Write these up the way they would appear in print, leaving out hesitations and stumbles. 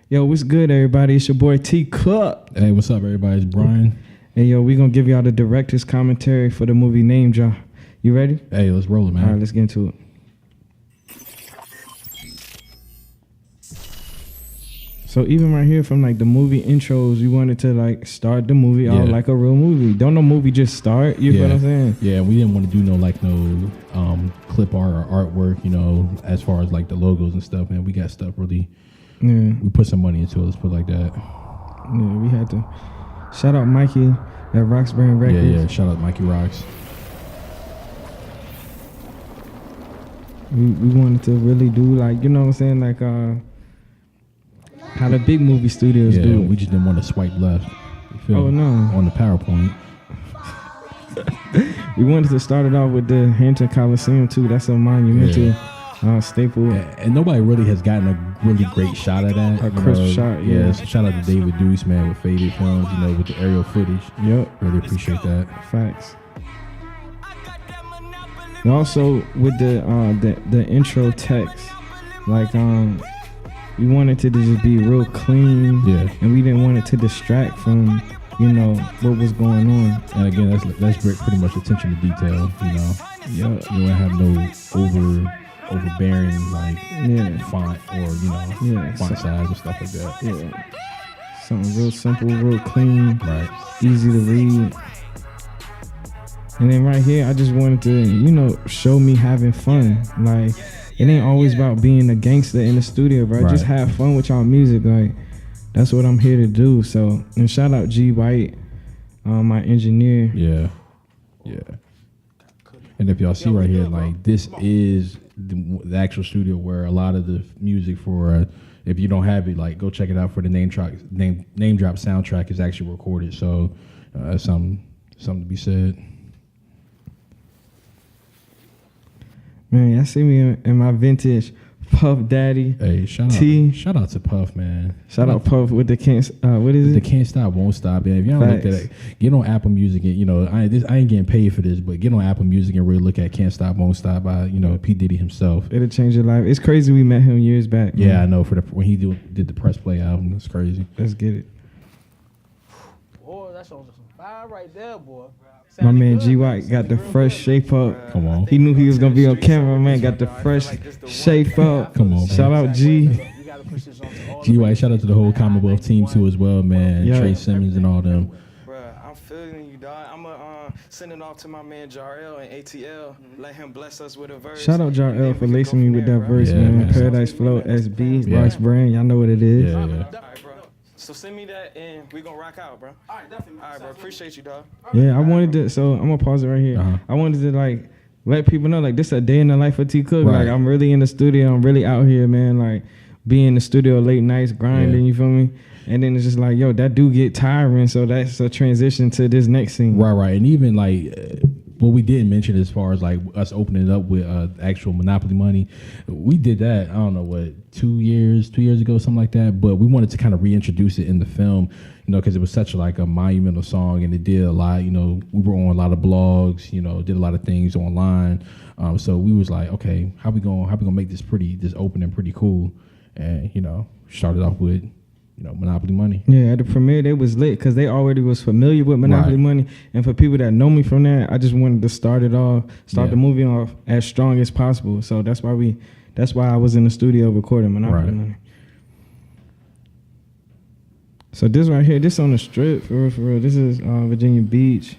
Yo, what's good, everybody? It's your boy T.Cooke. Hey, what's up, everybody? It's Brian. And yo, we gonna give y'all the director's commentary for the movie Name Drop. You ready? Hey, let's roll it, man. All right, let's get into it. So even right here from like the movie intros, we wanted to like start the movie out like a real movie. Don't no movie just start. You know what I'm saying? Yeah, we didn't want to do no clip art or artwork, you know, as far as like the logos and stuff, man. We got stuff really. Yeah. We put some money into it, let's put it like that. Yeah, we had to. Shout out Mikey at Roxburn Records. Yeah, shout out Mikey Rocks. We wanted to really do like, you know what I'm saying, like how the big movie studios do. We just didn't want to swipe left. You feel oh, no. On the PowerPoint. We wanted to start it off with the Hampton Coliseum, too. That's a monumental staple. And nobody really has gotten a really great shot at that. A crisp shot, yeah. So shout out to David Deuce, man, with Faded Films, you know, with the aerial footage. Yep. Really appreciate that. Facts. And also with the intro text, like we wanted it to just be real clean, and we didn't want it to distract from, you know, what was going on. And again, that's pretty much attention to detail, you know. You don't have no overbearing like font or font size and stuff like that. Yeah, something real simple, real clean, right, easy to read. And then right here, I just wanted to, show me having fun. Like, it ain't always about being a gangster in the studio, bro. Right. Just have fun with y'all music. Like, that's what I'm here to do. So, and shout out G White, my engineer. Yeah. And if y'all see right here, like, this is the actual studio where a lot of the music for, if you don't have it, like, go check it out for the Name Drop soundtrack is actually recorded. So, that's something to be said. Man, y'all see me in my vintage Puff Daddy. Hey, shout out to Puff, man. Shout out Puff with the what is it? The Can't Stop, Won't Stop. Man. If y'all look at it, get on Apple Music and I ain't getting paid for this, but get on Apple Music and really look at Can't Stop, Won't Stop by P. Diddy himself. It'll change your life. It's crazy we met him years back. Yeah, I know. When he did the Press Play album, that's crazy. Let's get it. Boy, that's on some fire right there, boy. My man G White got the fresh shape up. Come on. He knew he was gonna be on camera, man. Got the fresh shape up. Come on, man. Shout out G. G White, shout out to the whole Commonwealth team too as well, man. Yeah. Trey Simmons and all them. Bruh, I'm feeling you, dog. I'm send it off to my man Jarrell and ATL. Let him bless us with a verse. Shout out Jarrell for lacing me with that verse, man. Paradise Flow, SB, Rox Brand. Y'all know what it is. Yeah. All right, bro. So send me that and we gonna rock out, bro. All right, definitely. All right, bro. Appreciate you, dog. Yeah, I wanted to. So I'm gonna pause it right here. I wanted to like let people know like this a day in the life of T.Cooke. Right. Like I'm really in the studio. I'm really out here, man. Like be in the studio late nights grinding. You feel me? And then it's just like, yo, that do get tiring. So that's a transition to this next scene. Right. And even like what we didn't mention as far as like us opening it up with actual Monopoly money, we did that. I don't know what 2 years ago, something like that. But we wanted to kind of reintroduce it in the film, because it was such like a monumental song and it did a lot. We were on a lot of blogs, did a lot of things online. So we was like, okay, how we gonna make this opening pretty cool, and started off with. Monopoly money. Yeah, at the premiere, they was lit because they already was familiar with Monopoly money. And for people that know me from that, I just wanted to start the movie off as strong as possible. So that's why I was in the studio recording Monopoly money. So this right here, this on the strip, for real. This is Virginia Beach.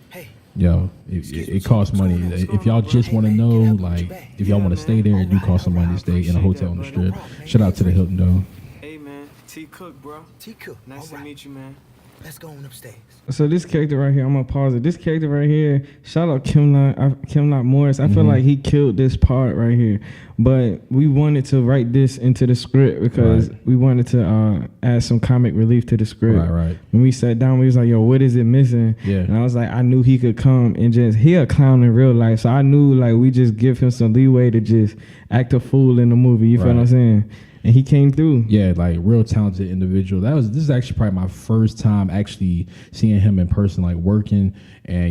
Yo, it costs money. If y'all just want to know, like, if y'all want to stay there, it do cost some money to stay in a hotel on the strip. Shout out to the Hilton, though. T.Cooke, bro. T.Cooke. Nice to meet you, man. Let's go on upstairs. So this character right here, I'm gonna pause it. This character right here, shout out Kimlot Morris. I feel like he killed this part right here. But we wanted to write this into the script because we wanted to add some comic relief to the script. Right. When we sat down, we was like, yo, what is it missing? Yeah. And I was like, I knew he could come and he a clown in real life. So I knew like we just give him some leeway to just act a fool in the movie. You feel what I'm saying? And he came through. Yeah, like real talented individual. This is actually probably my first time actually seeing him in person, like working. And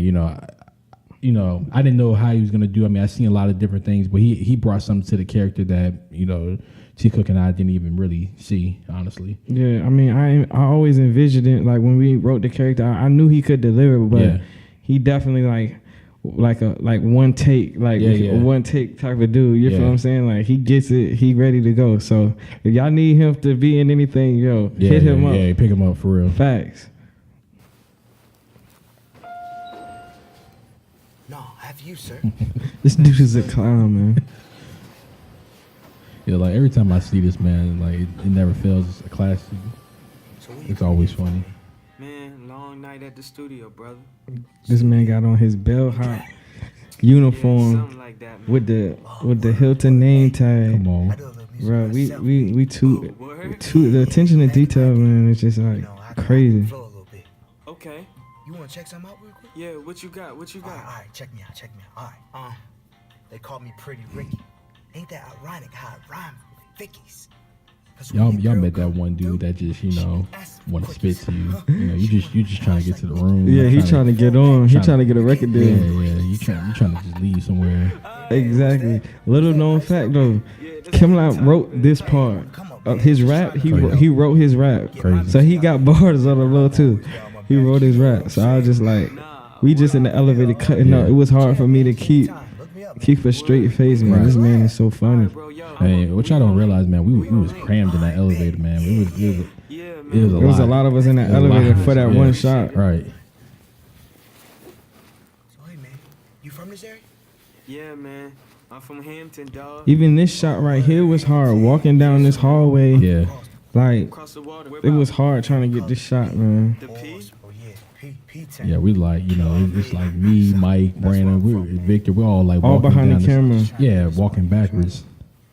you know, I didn't know how he was gonna do. I mean, I seen a lot of different things, but he brought something to the character that, you know, T.Cooke and I didn't even really see, honestly. Yeah, I mean, I always envisioned it, like when we wrote the character, I knew he could deliver, but he definitely like one take, one take type of dude. You feel what I'm saying? Like he gets it, he ready to go. So if y'all need him to be in anything, hit him up. Yeah, pick him up for real. Facts. No, have you, sir? This dude is a clown, man. Yeah, like every time I see this man, like it never fails. It's a classic. It's always funny. Man, long night at the studio, brother. This man got on his bellhop uniform Like that, with the Hilton name tag. Come on. Bro, we too the attention to detail, man, it's just like crazy. Okay. You want to check something out real quick? Yeah, what you got? What you got? All right, check me out. All right, they call me Pretty Ricky. Ain't that ironic how it rhymes with Vicky's? Y'all met that one dude that just, you know, want to spit to you. You know, you just trying to get to the room. Yeah, he trying to get on. He trying to get a record deal. Yeah, you trying to just leave somewhere. Exactly. Little known fact though, Kimlot wrote this part of his rap. He wrote his rap. Crazy. So he got bars on the low too. He wrote his rap. So I was just like, we just in the elevator cutting up. It was hard for me to keep a straight face, man. Right. This man is so funny. Hey, what y'all don't realize, man, we was crammed in that elevator, man. There was a lot of us in that elevator for that one shot. Right. So hey, man, you from this area? Yeah, man. I'm from Hampton, dog. Even this shot right here was hard. Walking down this hallway, like it was hard trying to get this shot, man. The P? Yeah, we like, you know, it's like me, Mike, Brandon, Victor, we're all like all behind the camera. Yeah, walking backwards.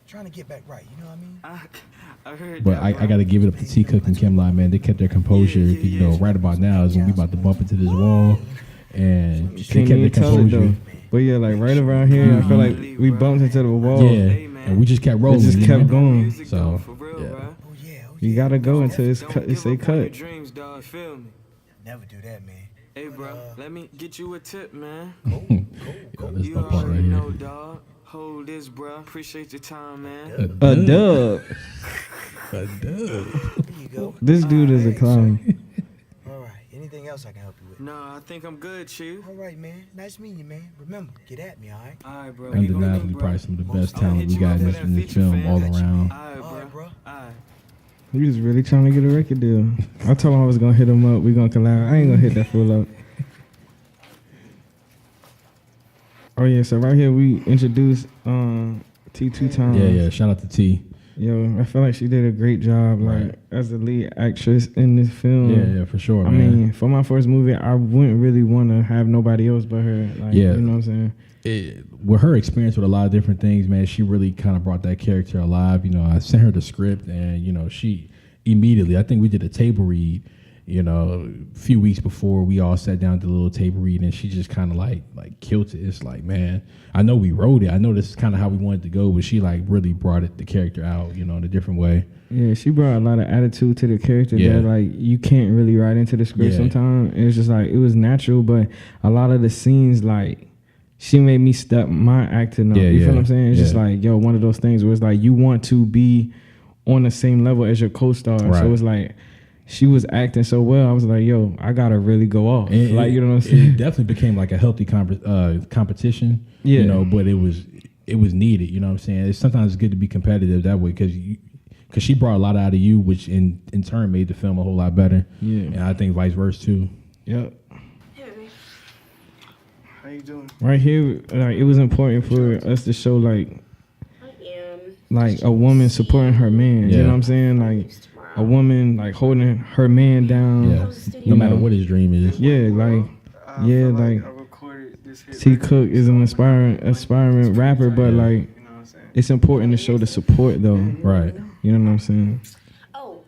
Trying to get back right, you know what I mean? I heard but I got to give it up to T.Cooke and Kimlot, man. They kept their composure. You know, right about now is when we about to bump into this wall, and they kept their composure. But yeah, like right around here, I feel like we bumped into the wall. Yeah, and we just kept rolling. We just kept going. So, yeah. You gotta go until it's cut. It say cut. Never do that, man. Hey, bro, let me get you a tip, man. Cool. This You my part right already here. know, dog. Hold this, bro. Appreciate your time, man. A dub. There you go. This dude is a clown. All right. Anything else I can help you with? No, I think I'm good, Chief. All right, man. Nice meeting you, man. Remember, get at me, all right? All right, bro. Undeniably, probably some of the best talent we got in this film all around. All right, bro. All right. He was really trying to get a record deal. I told him I was gonna hit him up. We gonna collab. I ain't gonna hit that fool up. Oh yeah, so right here we introduced T 2 times. Yeah. Shout out to T. Yo, I feel like she did a great job, like as the lead actress in this film. Yeah, for sure. I mean, for my first movie, I wouldn't really want to have nobody else but her. Like, you know what I'm saying? With her experience with a lot of different things, man, she really kind of brought that character alive. You know, I sent her the script, and you know, she immediately. I think we did a table read. You know, a few weeks before we all sat down to the little table read, and she just kind of like killed it. It's like, man, I know we wrote it. I know this is kind of how we wanted to go, but she like really brought the character out, you know, in a different way. Yeah, she brought a lot of attitude to the character that like you can't really write into the script sometimes. It was just like, it was natural, but a lot of the scenes, like, she made me step my acting up. You feel what I'm saying? It's just like, yo, one of those things where it's like you want to be on the same level as your co-star. So it's like, she was acting so well. I was like, yo, I gotta really go off. And like, you know what I'm saying? It definitely became like a healthy competition. You know, but it was needed. You know what I'm saying? It's sometimes good to be competitive that way because she brought a lot out of you, which in turn made the film a whole lot better. Yeah, and I think vice versa too. Yep. How you doing? Right here, like it was important for us to show like a woman supporting her man. You know what I'm saying? Like a woman like holding her man down. Yeah. No matter what his dream is. Yeah, like like T.Cooke is an aspiring rapper, but like it's important to show the support though. Right. You know what I'm saying? Oh,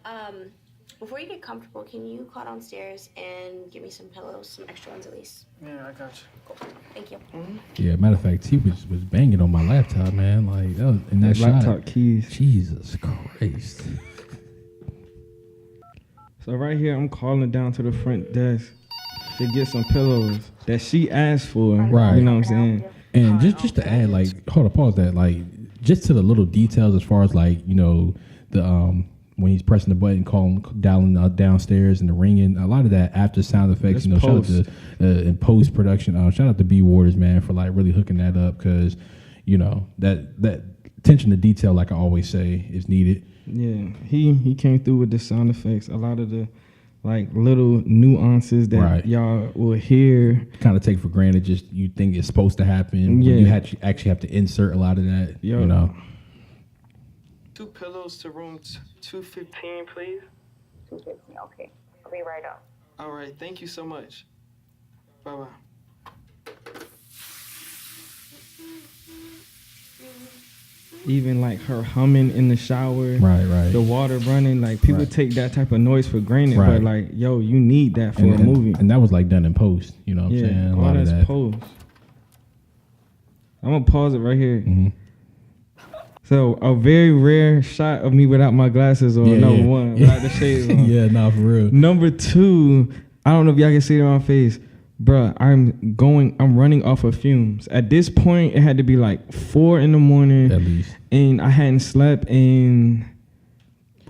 before you get comfortable, can you call downstairs and give me some pillows, some extra ones at least? Yeah, I got you. Cool. Thank you. Yeah, matter of fact, T was banging on my laptop, man. Like that was, in that laptop shot. keys. Jesus Christ. So right here, I'm calling down to the front desk. to get some pillows that she asked for. Right. You know what I'm saying? And just to add, like, hold up, pause that, like, just to the little details as far as like, you know, the when he's pressing the button, dialing downstairs and the ringing, a lot of that after sound effects. It's Shout out to in post production. Shout out to B Waters, man, for like really hooking that up, because you know that attention to detail, like I always say, is needed. Yeah, he came through with the sound effects. A lot of the like little nuances that y'all will hear, kind of take for granted. Just you think it's supposed to happen. Yeah, you actually have to insert a lot of that. Yo. You know. 2 pillows to room 215, please. 215. Okay, I'll be right up. All right, thank you so much. Bye-bye. even like her humming in the shower, right, the water running, like people take that type of noise for granted, but like, yo, you need that for a movie. And that was like done in post, you know what I'm saying? A lot of that. Post. I'm gonna pause it right here. Mm-hmm. So a very rare shot of me without my glasses on. Number one, without the shades on. Yeah, nah, for real. Number two, I don't know if y'all can see it on my face, bruh. I'm running off of fumes. At this point, it had to be like 4 a.m. at least, and I hadn't slept in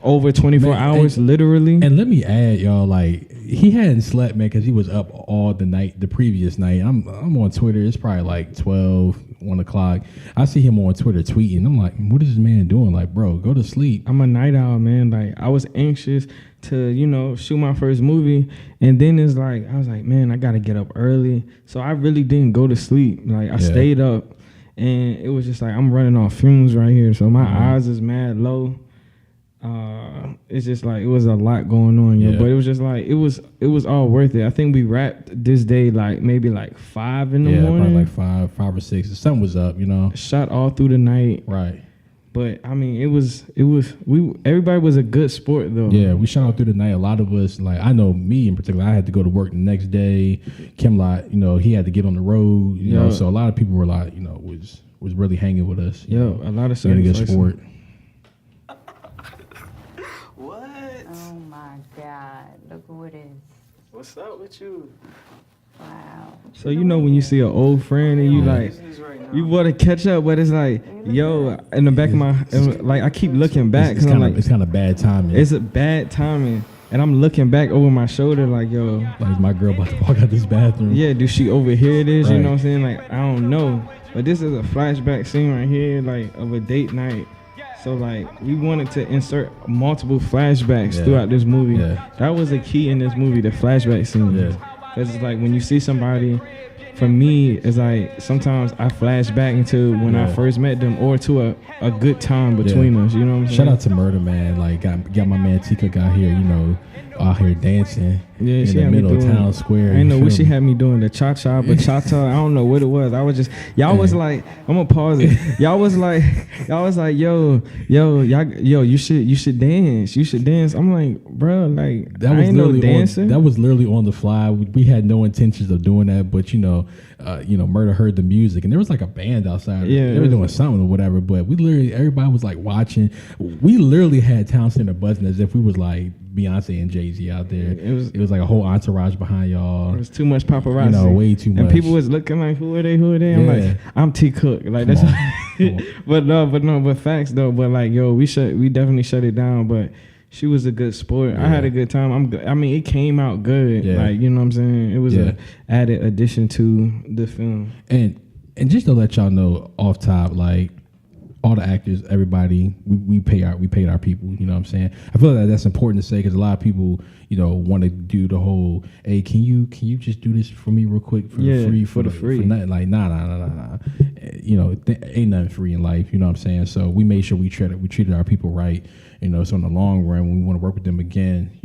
over 24 hours, literally. And let me add, y'all, like, he hadn't slept, man, because he was up all the previous night. I'm on Twitter. It's probably like 12, 1 o'clock. I see him on Twitter tweeting. I'm like, what is this man doing? Like, bro, go to sleep. I'm a night owl, man. Like, I was anxious to, shoot my first movie. And then it's like, I was like, man, I got to get up early. So I really didn't go to sleep. Like, I stayed up. And it was just like, I'm running off fumes right here. So my eyes is mad low. It's just like, it was a lot going on, but it was just like, it was all worth it. I think we wrapped this day like maybe like 5 in the morning. Yeah, probably like 5 or 6. The sun was up, Shot all through the night. Right. But I mean, everybody was a good sport though. Yeah, we shot all through the night. A lot of us, like, I know me in particular, I had to go to work the next day. Kimlot, he had to get on the road, you know, so a lot of people were like, was really hanging with us. A lot of being a good sport. Oh my God! Look who it is. What's up with you? Wow. So when you see an old friend and you like, you want to catch up, but it's like, yo, in the back of my, like, I keep looking back because I'm like, it's kind of bad timing. It's a bad timing, and I'm looking back over my shoulder like, yo, like, is my girl about to walk out this bathroom? Yeah, do she overhear this? Right. You know what I'm saying? Like, I don't know, but this is a flashback scene right here, like, of a date night. So, like, we wanted to insert multiple flashbacks throughout this movie. Yeah. That was a key in this movie, the flashback scene. Yeah. Because it's like, when you see somebody, for me, it's like, sometimes I flash back into when I first met them or to a good time between us. You know what I'm saying? Shout out to Murder, man. Like, got my man T.Cooke out here, out here dancing in the middle of town square. I know what she had me doing, the cha-cha, bachata. I don't know what it was. I was just, y'all was like, I'm gonna pause it. Y'all was like, yo, you should dance. You should dance. I'm like, bro, like, that was literally dancing. That was literally on the fly. We had no intentions of doing that, but Murder heard the music, and there was like a band outside. Yeah, they were doing something or whatever. But everybody was like watching. We literally had Town Center buzzing as if we was like Beyonce and Jay-Z out there. It was like a whole entourage behind y'all. It was too much paparazzi. Way too much. And people was looking like, who are they? I'm like, I'm T.Cooke. Like, that's but facts though. But like, yo, we definitely shut it down. But she was a good sport. I had a good time. It came out good. Yeah. Like, you know what I'm saying? It was an added addition to the film. And just to let y'all know off top, like, all the actors, everybody, we paid our people. You know what I'm saying? I feel like that's important to say because a lot of people, want to do the whole, hey, can you just do this for me real quick for the free? For nothing. Like, nah. Ain't nothing free in life. You know what I'm saying? So we made sure we treated our people right. So in the long run, when we want to work with them again,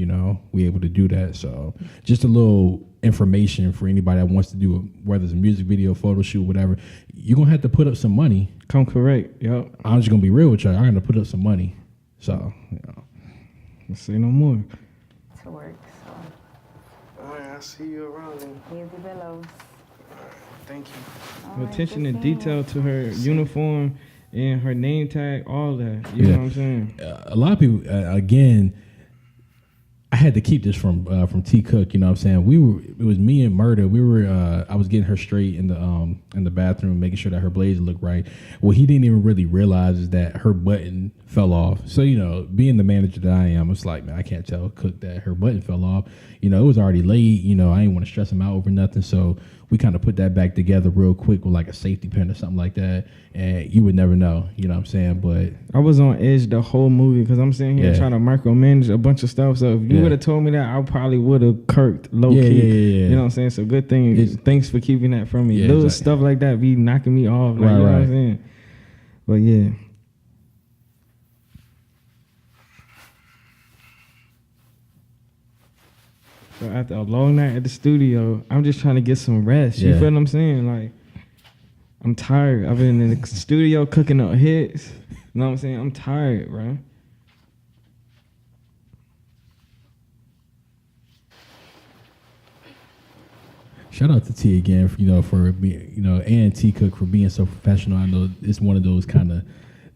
we able to do that. So just a little information for anybody that wants to do it, whether it's a music video, photo shoot, whatever, you're gonna have to put up some money. Come correct. Yep. I'm just gonna be real with y'all. I'm gonna put up some money. So, let's say no more. To work. So. All right, I'll see you around then. Easy pillows. Thank you. Right, attention to detail to her uniform and her name tag, all that. You know what I'm saying? A lot of people, again, I had to keep this from T.Cooke. You know what I'm saying? It was me and Murda. I was getting her straight in the bathroom, making sure that her blazer looked right. What he didn't even really realize is that her button fell off. So, you know, being the manager that I am, it's like, man, I can't tell Cook that her button fell off. You know, it was already late. You know, I didn't want to stress him out over nothing. So we kind of put that back together real quick with like a safety pin or something like that. And you would never know, you know what I'm saying? But I was on edge the whole movie because I'm sitting here trying to micromanage a bunch of stuff. So if you would have told me that, I probably would have kirked low key. Yeah. You know what I'm saying? So good thing. Thanks for keeping that from me. Little stuff like that be knocking me off. Like, you know what I'm saying? But yeah. So after a long night at the studio, I'm just trying to get some rest. You feel what I'm saying? Like, I'm tired. I've been in the studio cooking up hits. You know what I'm saying? I'm tired, bro. Shout out to T again, for being, and T.Cooke for being so professional. I know it's one of those kind of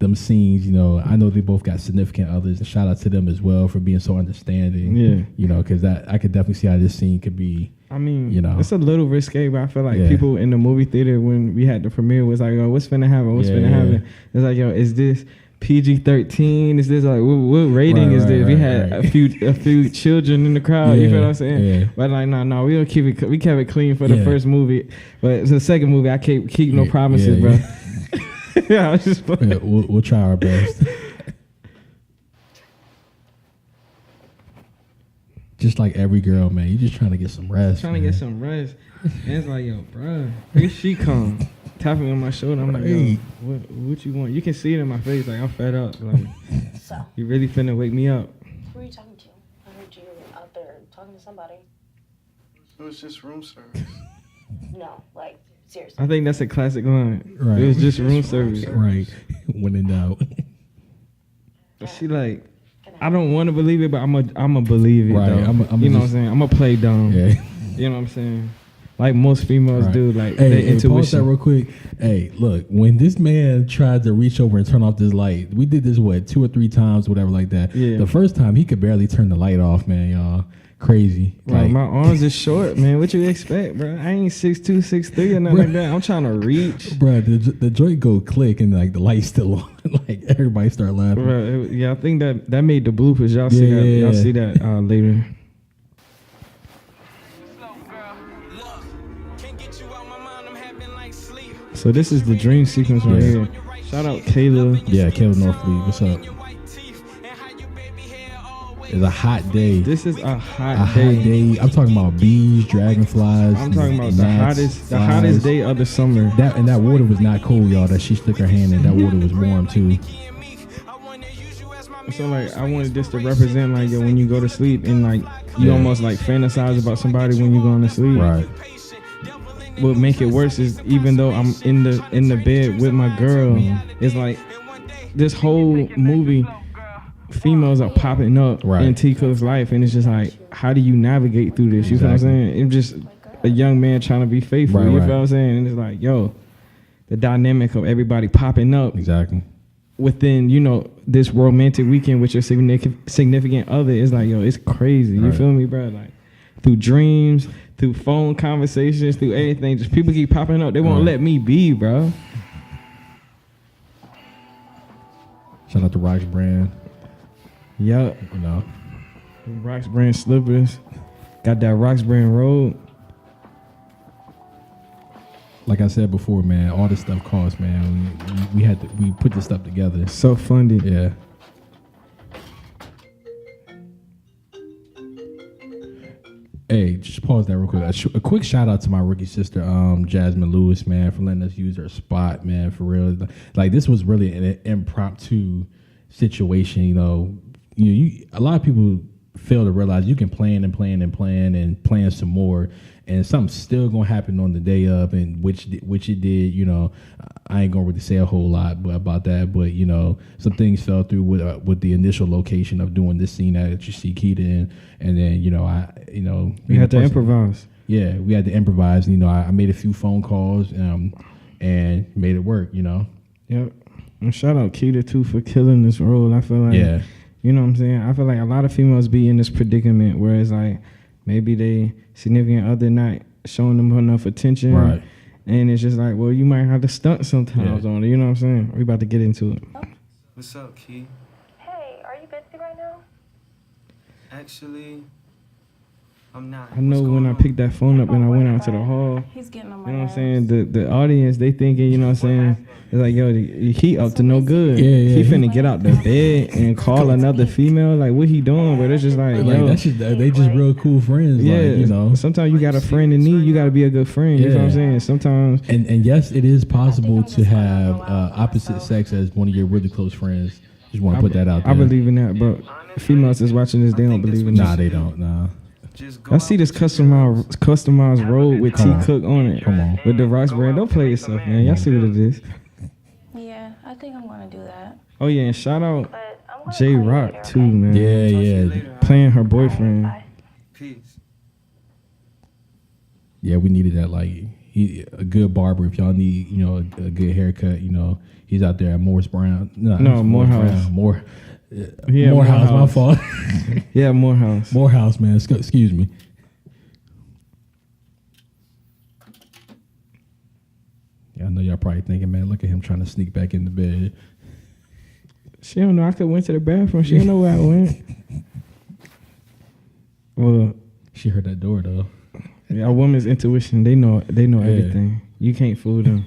them scenes. I know they both got significant others, and shout out to them as well for being so understanding. Yeah, because I could definitely see how this scene could be. I mean, it's a little risque, but I feel like people in the movie theater when we had the premiere was like, "Oh, what's finna happen? What's finna happen?" It's like, "Yo, is this PG-13? Is this like what rating is this?" We had a few children in the crowd. You feel what I'm saying? Yeah. But like, no, we don't keep it. We kept it clean for the first movie, but the second movie, I can't keep no promises, bro. Yeah, I was just we'll try our best. Just like every girl, man, you just trying to get some rest. Trying to get some rest. And it's like, yo, bro, here she come, tapping me on my shoulder. I'm like, yo, what you want? You can see it in my face. Like, I'm fed up. Like, so you really finna wake me up. Who are you talking to? I heard you out there talking to somebody. It was just room service. No, like, seriously. I think that's a classic line. Right. It was just room service. Right. When in doubt. She like, I don't want to believe it, but I'm a believe it, right. though. You know what I'm saying? I'm going to play dumb. Yeah. You know what I'm saying? Like most females do. Like, hey, their intuition. Pause that real quick. Hey, look, when this man tried to reach over and turn off this light, we did this, 2 or 3 times, whatever like that. Yeah. The first time, he could barely turn the light off, man, y'all. Crazy. Bro, my arms is short, man. What you expect, bro? I ain't 6'2", 6'3", or nothing like that. I'm trying to reach. Bro, the joint go click and like the light's still on. Like everybody start laughing. Bro, I think that made the bloopers. Y'all see that? Y'all see that later. So this is the dream sequence right here. Shout out Kayla. Yeah, Kayla Northfleet. What's up? It's a hot day. This is a hot day. I'm talking about bees, dragonflies. I'm talking about the hottest day of the summer. That water was not cold, y'all. That she stuck her hand in. That water was warm too. So like, I wanted this to represent like, yo, when you go to sleep and like you almost like fantasize about somebody when you're going to sleep. Right. What make it worse is even though I'm in the bed with my girl, it's like this whole movie. Females are popping up in T.Cooke's life, and it's just like, how do you navigate through this? You feel what I'm saying? It's just a young man trying to be faithful. You feel what I'm saying? And it's like, yo, the dynamic of everybody popping up within, this romantic weekend with your significant other is like, yo, it's crazy. You feel me, bro? Like, through dreams, through phone conversations, through anything, just people keep popping up. They won't let me be, bro. Shout out to Rox brand. Yup. Rox brand slippers. Got that Rox brand robe. Like I said before, man, all this stuff costs, man. We put this stuff together. So funded. Yeah. Hey, just pause that real quick. A quick shout out to my rookie sister, Jasmine Lewis, man, for letting us use her spot, man, for real. Like, this was really an impromptu situation, a lot of people fail to realize you can plan and plan some more, and something's still gonna happen on the day of, and which it did. I ain't gonna really say a whole lot about that, but some things fell through with the initial location of doing this scene that you see Keita in, and then we had to improvise. Yeah, we had to improvise. I made a few phone calls and made it work. Yep. And shout out Keita too for killing this role. I feel like You know what I'm saying? I feel like a lot of females be in this predicament where it's like maybe they significant other not showing them enough attention. Right. And it's just like, well, you might have to stunt sometimes on it. You know what I'm saying? We about to get into it. What's up, Key? Hey, are you busy right now? Actually, I'm not. I know when I picked that phone up and I went out to the hall, He's getting on you my know what I'm nerves. saying? The audience, they thinking, you know what I'm saying? It's like, yo, he up to no good. Yeah, He finna get out the bed and call another female. Like, what he doing? But it's just like, Like yo. that's just they just real cool friends. Yeah, Like, you know. sometimes you got a friend in need. You got to be a good friend. You know what I'm Yeah. saying? Sometimes, And yes, it is possible to have opposite sex as one of your really close friends. Just want to put that out there. I believe in that, but females that's watching this, they don't believe in Nah, that. they don't. Nah. Just go I see this customized road with T.Cooke on it. Come on. With the Rice brand. Don't play yourself, man. Y'all see what it is. Yeah, I think I'm gonna do that. Oh, yeah, and shout out But I'm gonna J call you Rock, later, too, okay? man. Yeah. Playing her boyfriend. Bye. Peace. Yeah, we needed that. Like a good barber. If y'all need, you know, a good haircut, you know, he's out there at Morris Brown. No, it's Morehouse. Brown. Yeah, Morehouse. My Morehouse. fault. Yeah, Morehouse. Morehouse, man. Excuse me. Yeah, I know y'all probably thinking, man, look at him trying to sneak back in the bed. She don't know. I could went to the bathroom. She don't know where I went. Well, She heard that door though. yeah, a woman's intuition. They know everything. You can't fool them.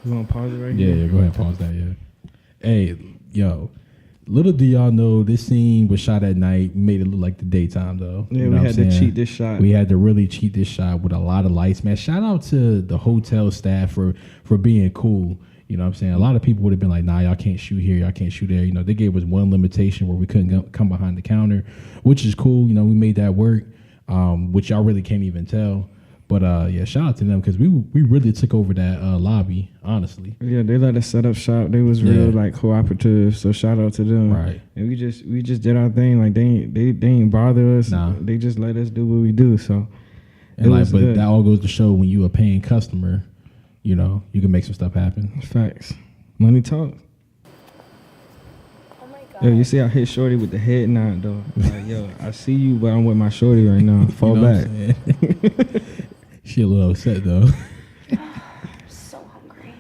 You want to pause it right Yeah, here? yeah. Go ahead, pause that. Yeah. Hey, yo. Little do y'all know, this scene was shot at night. Made it look like the daytime though. Yeah, You know we what had I'm to saying? cheat this shot. We had to really cheat this shot with a lot of lights, man. Shout out to the hotel staff for being cool. You know what I'm saying? A lot of people would have been like, nah, y'all can't shoot here, y'all can't shoot there. You know, they gave us one limitation where we couldn't come behind the counter, which is cool. You know, we made that work, which y'all really can't even tell. But yeah, shout out to them because we really took over that lobby, honestly. Yeah, they let us set up shop. They was real like cooperative. So shout out to them. Right. And we just did our thing. Like they ain't bother us. Nah. They just let us do what we do. So And it like, was but good. that all goes to show when you a paying customer, you know, you can make some stuff happen. Facts. Money talk. Oh my god. Yo, you see I hit Shorty with the head nod though. Like, yo, I see you, but I'm with my Shorty right now. Fall You know what back. I'm saying? She a little upset though. So hungry.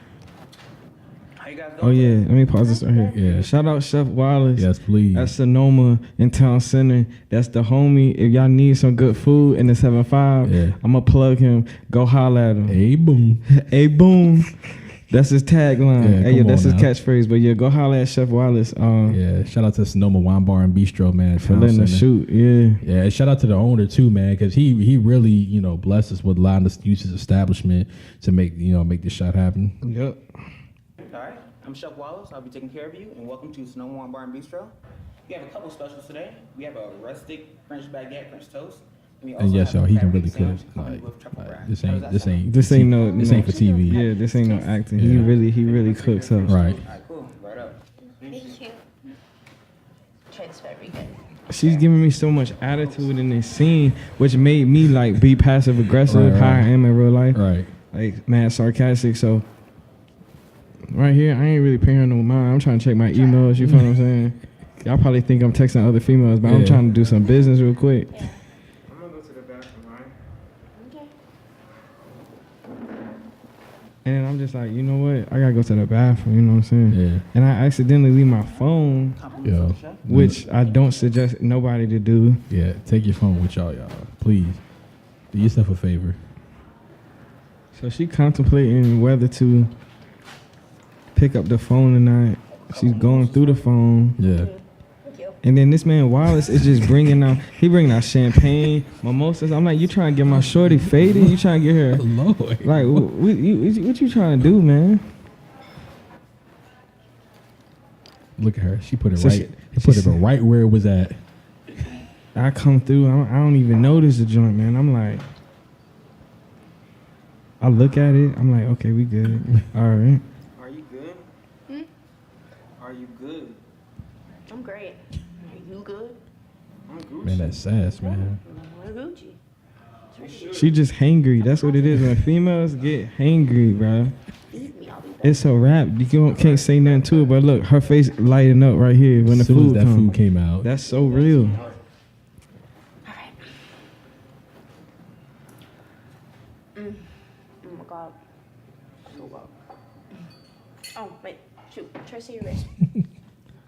How you guys Oh yeah, let me pause this right here. Yeah. Shout out Chef Wallace. Yes, please. That's Sonoma in Town Center. That's the homie. If y'all need some good food in the 7-5, Yeah. I'ma plug him. Go holler at him. Hey, boom. Hey, boom. That's his tagline. Yeah, Hey, yo, come that's on his now. catchphrase. But yeah, go holler at Chef Wallace. Yeah, shout out to Sonoma Wine Bar and Bistro, man. For letting us shoot. Yeah. Yeah, shout out to the owner too, man, because he really, you know, blessed us with allowing us to use his establishment to make this shot happen. Yep. All right, I'm Chef Wallace. I'll be taking care of you, and welcome to Sonoma Wine Bar and Bistro. We have a couple specials today. We have a rustic French baguette, French toast. We also And yes, have y'all, a he can crab really cake sandwich cook. accompanied with truffle wrap. This How does ain't that this sound? ain't This ain't no this ain't for TV. Yeah, this ain't no acting. Yeah. He really cooks up. Right. All right, cool. Right up. Thank you. Try this very good. She's giving me so much attitude in this scene, which made me like be passive aggressive, Right, how I right. am in real life. Right. Like mad sarcastic. So right here, I ain't really paying her no mind. I'm trying to check my emails. You feel what I'm saying? Y'all probably think I'm texting other females, but I'm Yeah. trying to do some business real quick. Yeah. I'm gonna go to the bathroom, right? Okay. And then I'm just like, you know what? I gotta go to the bathroom. You know what I'm saying? Yeah. And I accidentally leave my phone, Yeah. which I don't suggest nobody to do. Yeah. Take your phone with y'all, please. Do yourself a favor. So she contemplating whether to pick up the phone or not. She's going through the phone. Yeah. Thank you. And then this man Wallace is just bringing out champagne, mimosas. I'm like, you trying to get my shorty faded? You trying to get her Lord. like what you trying to do, man? Look at her. She put it So right. She put it right where it was at. I come through. I don't even notice the joint, man. I'm like, I look at it. I'm like, okay, we good. All right. Are you good? Hmm? Are you good? I'm great. Are you good? I'm Gucci. Man, that's sass, man. We're Gucci. She just hangry. That's what it is. When females get hangry, bro, it's a wrap. You can't say nothing to it. But look, her face lighting up right here when the food that food came out. That's so real. Oh my god. Oh wait, shoot. Try to say your grace.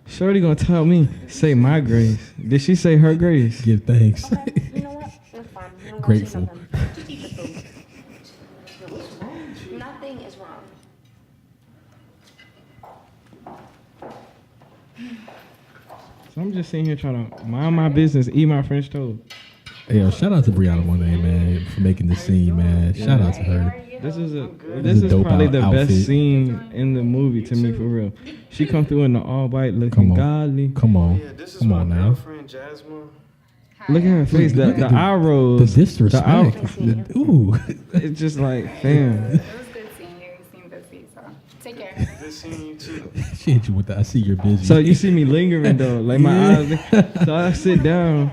Shorty gonna tell me say my grace. Did she say her grace? Give thanks. Okay, you know what? That's fine. You don't gotta say Grateful. nothing. Just eat the food. Nothing is wrong. So I'm just sitting here trying to mind my business, eat my French toast. Hey, yo, shout out to Brianna one day, man, for making the scene, man. Shout out to her. This is This is a dope probably the outfit. best scene in the movie to me, for real. She come through in the all white, looking godly. Come on. Yeah, this is Come my on now. girlfriend, Jasmine. Look at her face, the eye The rolls. disrespect. Ooh. It's just like, fam. It was good seeing you. You seem busy, so take care. Good seeing you too. She hit you with that. I see you're busy. So you see me lingering though, like my eyes. So I sit down.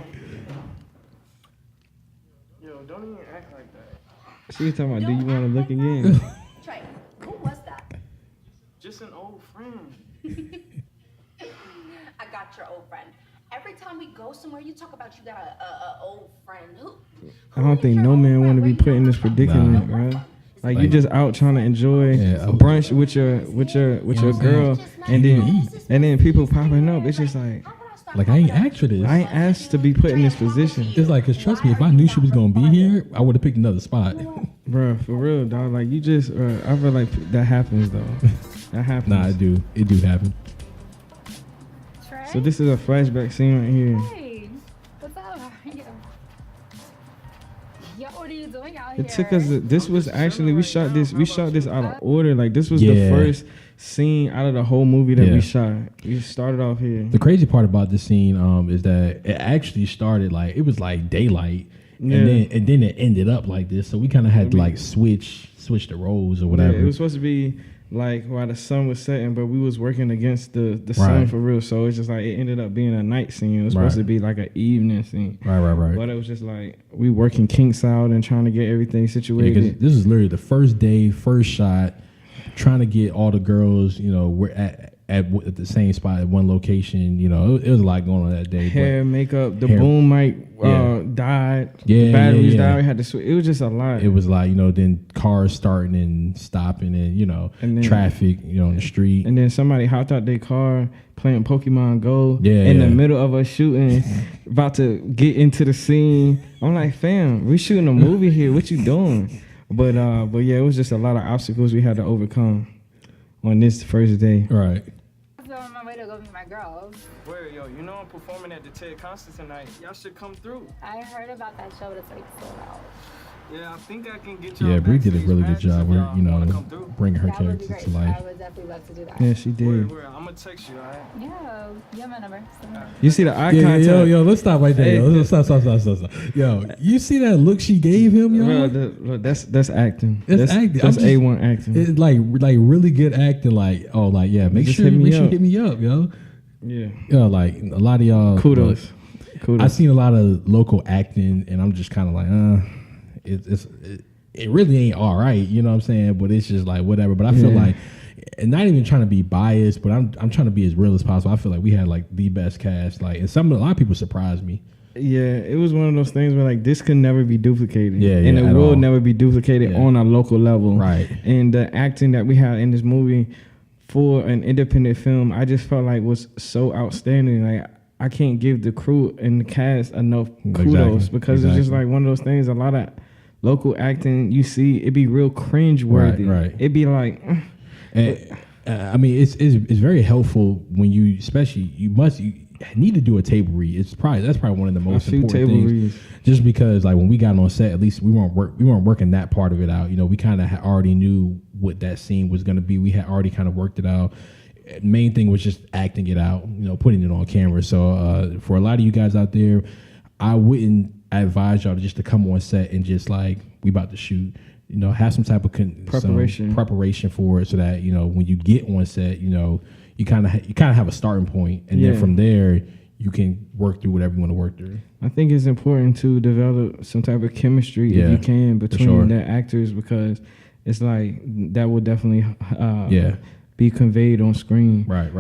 Yo, don't even act like that. She was talking about, do you want to look again? Trey, who was that? Just an old friend. I got your old friend. Every time we go somewhere, you talk about you got a old friend. Who? I don't think no man want to be put in this predicament, bro. Like you just out trying to enjoy brunch with your girl, and then people popping up. It's just like I ain't asked for this. I ain't asked to be put in this position. It's like, cause trust me, if I knew she was gonna be here, I would have picked another spot. Bro, for real, dog. Like you just, I feel like that happens though. That happens. Nah, it do happen. So this is a flashback scene right here. Hey, what's up? How are you? Yo, what are you doing out It here? took us. This was actually we shot this out of order. Like this was the first scene out of the whole movie that we shot. We started off here. The crazy part about this scene is that it actually started like it was like daylight, and then it ended up like this. So we kind of had to like switch the roles or whatever. Yeah, it was supposed to be like while the sun was setting, but we was working against the sun for real. So it's just like it ended up being a night scene. It was supposed to be like an evening scene. Right. But it was just like we working kinks out and trying to get everything situated. Yeah, this is literally the first day, first shot, trying to get all the girls, we're at the same spot at one location. It was a lot going on that day. Hair, makeup, the boom mic died. Yeah, the batteries died. We had to switch. It was just a lot. It was like, then cars starting and stopping and, and then, traffic, on the street. And then somebody hopped out their car playing Pokemon Go in the middle of us shooting, about to get into the scene. I'm like, fam, we shooting a movie here. What you doing? But yeah, it was just a lot of obstacles we had to overcome on this first day. Right. So I'm on my way to go meet my girls. Where, yo, I'm performing at the Ted concert tonight. Y'all should come through. I heard about that show, but it's like sold out. Yeah, I think I can get you. Yeah, Bree did a really good job. We're, bringing her characters to life. I would definitely love to do that. Yeah, she did. Where? I'm gonna text you, alright? Yeah, you have my number. So. You see the eye contact? Yo, let's stop right there. Yo, stop. Yo, you see that look she gave him, yo? Bro, that's acting. That's acting. That's A1 acting. It's like really good acting. Like, make sure you hit me up, yo. Yeah. Yo, like a lot of y'all. Kudos. I've seen a lot of local acting, and I'm just kind of like, it really ain't all right, you know what I'm saying? But it's just like whatever. But I feel like, and not even trying to be biased, but I'm trying to be as real as possible. I feel like we had like the best cast, like, and a lot of people surprised me. Yeah, it was one of those things where like this could never be duplicated. And it will never be duplicated on a local level. Right. And the acting that we had in this movie for an independent film, I just felt like was so outstanding. Like I can't give the crew and the cast enough kudos because it's just like one of those things. A lot of local acting you see, it be real cringe worthy. Right. It'd be like, I mean, it's very helpful when you, especially you need to do a table read. That's probably one of the most important things. Reads. Just because like when we got on set, at least we weren't working that part of it out. We kind of already knew what that scene was going to be. We had already kind of worked it out. Main thing was just acting it out, putting it on camera. So for a lot of you guys out there, I wouldn't advise y'all to come on set and just like we about to shoot. Have some type of preparation for it, so that when you get on set, you kind of have a starting point, and then from there you can work through whatever you want to work through. I think it's important to develop some type of chemistry if you can between the actors, because it's like that will definitely be conveyed on screen. Right.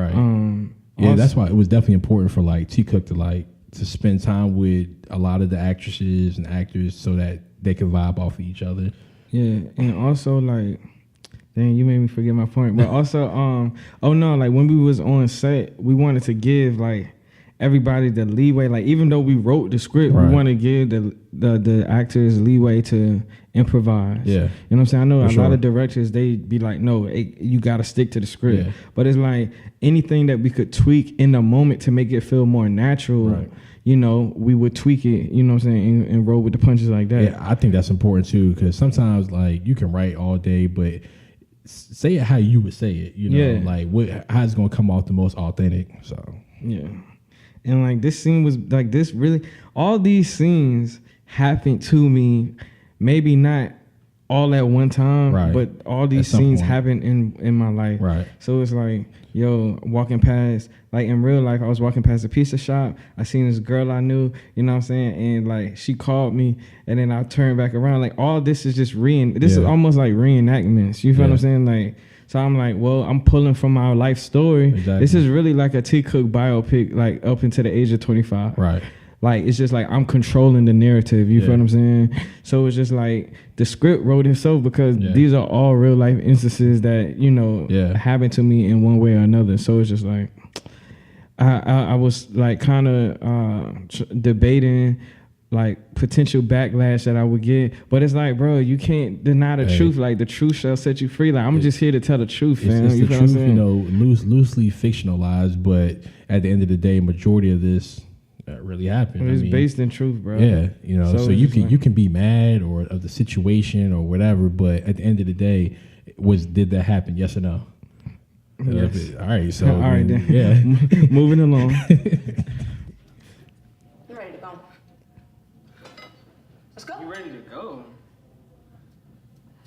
That's why it was definitely important for like T.Cooke to spend time with a lot of the actresses and actors so that they could vibe off of each other. Yeah, and also like, dang, you made me forget my point. But also, like when we was on set, we wanted to give like everybody the leeway. Like even though we wrote the script, we want to give the actors leeway to improvise. Yeah, you know what I'm saying? I know a lot of directors, they be like, no, you got to stick to the script. Yeah. But it's like anything that we could tweak in the moment to make it feel more natural. Right. You know, we would tweak it, you know what I'm saying, and roll with the punches like that. Yeah, I think that's important too, because sometimes like you can write all day, but say it how you would say it, you know, like how it's gonna come off the most authentic. So yeah, and like this scene was like this really, all these scenes happened to me, maybe not all at one time, but all these scenes happen in my life. Right. So it's like, yo, walking past, like in real life, I was walking past a pizza shop. I seen this girl I knew, you know what I'm saying? And like she called me, and then I turned back around. Like all this is just this is almost like reenactments. You feel what I'm saying? Like, so I'm like, well, I'm pulling from my life story. Exactly. This is really like a T.Cooke biopic, like up into the age of 25. Right. Like, it's just like I'm controlling the narrative. You feel what I'm saying? So it's just like the script wrote itself, because these are all real life instances that, you know, happened to me in one way or another. So it's just like, I was like kind of debating like potential backlash that I would get. But it's like, bro, you can't deny the truth. Like the truth shall set you free. Like I'm just here to tell the truth, fam. It's you the truth, you know, loosely fictionalized, but at the end of the day, majority of this really happened. It's based in truth, bro. Yeah, you know, so you can be mad or of the situation or whatever, but at the end of the day, did that happen? Yes or no? Yes. All right, so all right then. Yeah, moving along. You ready to go? Let's go. You ready to go?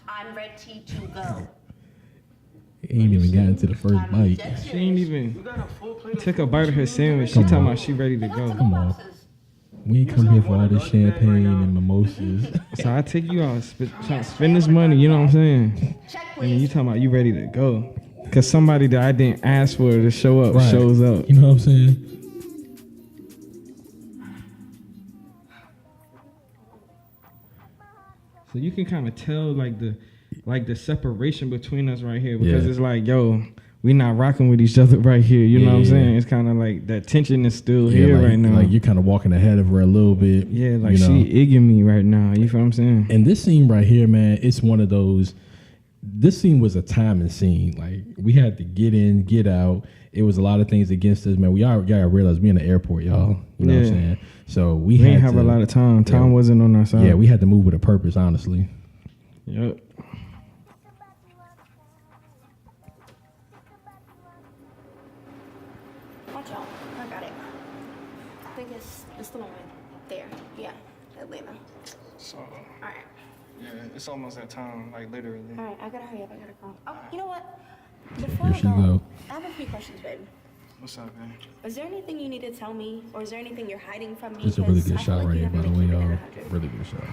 I'm ready to go. He ain't even got into the first bite. She ain't even took a bite of her sandwich. She talking about she ready to go. Come on. We ain't come here for all this champagne and mimosas. So I take you out, spend this money, you know what I'm saying? And then you talking about you ready to go. Because somebody that I didn't ask for to show up shows up. You know what I'm saying? So you can kind of tell like the separation between us right here, because it's like, yo, we not rocking with each other right here. You know what I'm saying? It's kind of like that tension is still here right now. Like you're kind of walking ahead of her a little bit. Yeah, like she igging me right now. You feel what I'm saying? And this scene right here, man, it's one of those. This scene was a timing scene. Like we had to get in, get out. It was a lot of things against us, man. We gotta realize we in the airport, y'all. You know what I'm saying? So we didn't have a lot of time. Time wasn't on our side. Yeah, we had to move with a purpose, honestly. Yep. Watch out. I got it. I think it's the one there. Yeah, Atlanta. So, all right. yeah, it's almost that time, like literally. All right, I gotta hurry up. I gotta go. Oh, you know what? Before Here I she go. I have a few questions, babe. What's up, man? Is there anything you need to tell me, or is there anything you're hiding from me? It's a really good I feel shot like right you here, by the haven't way, been keeping y'all. it 100. Really good shot.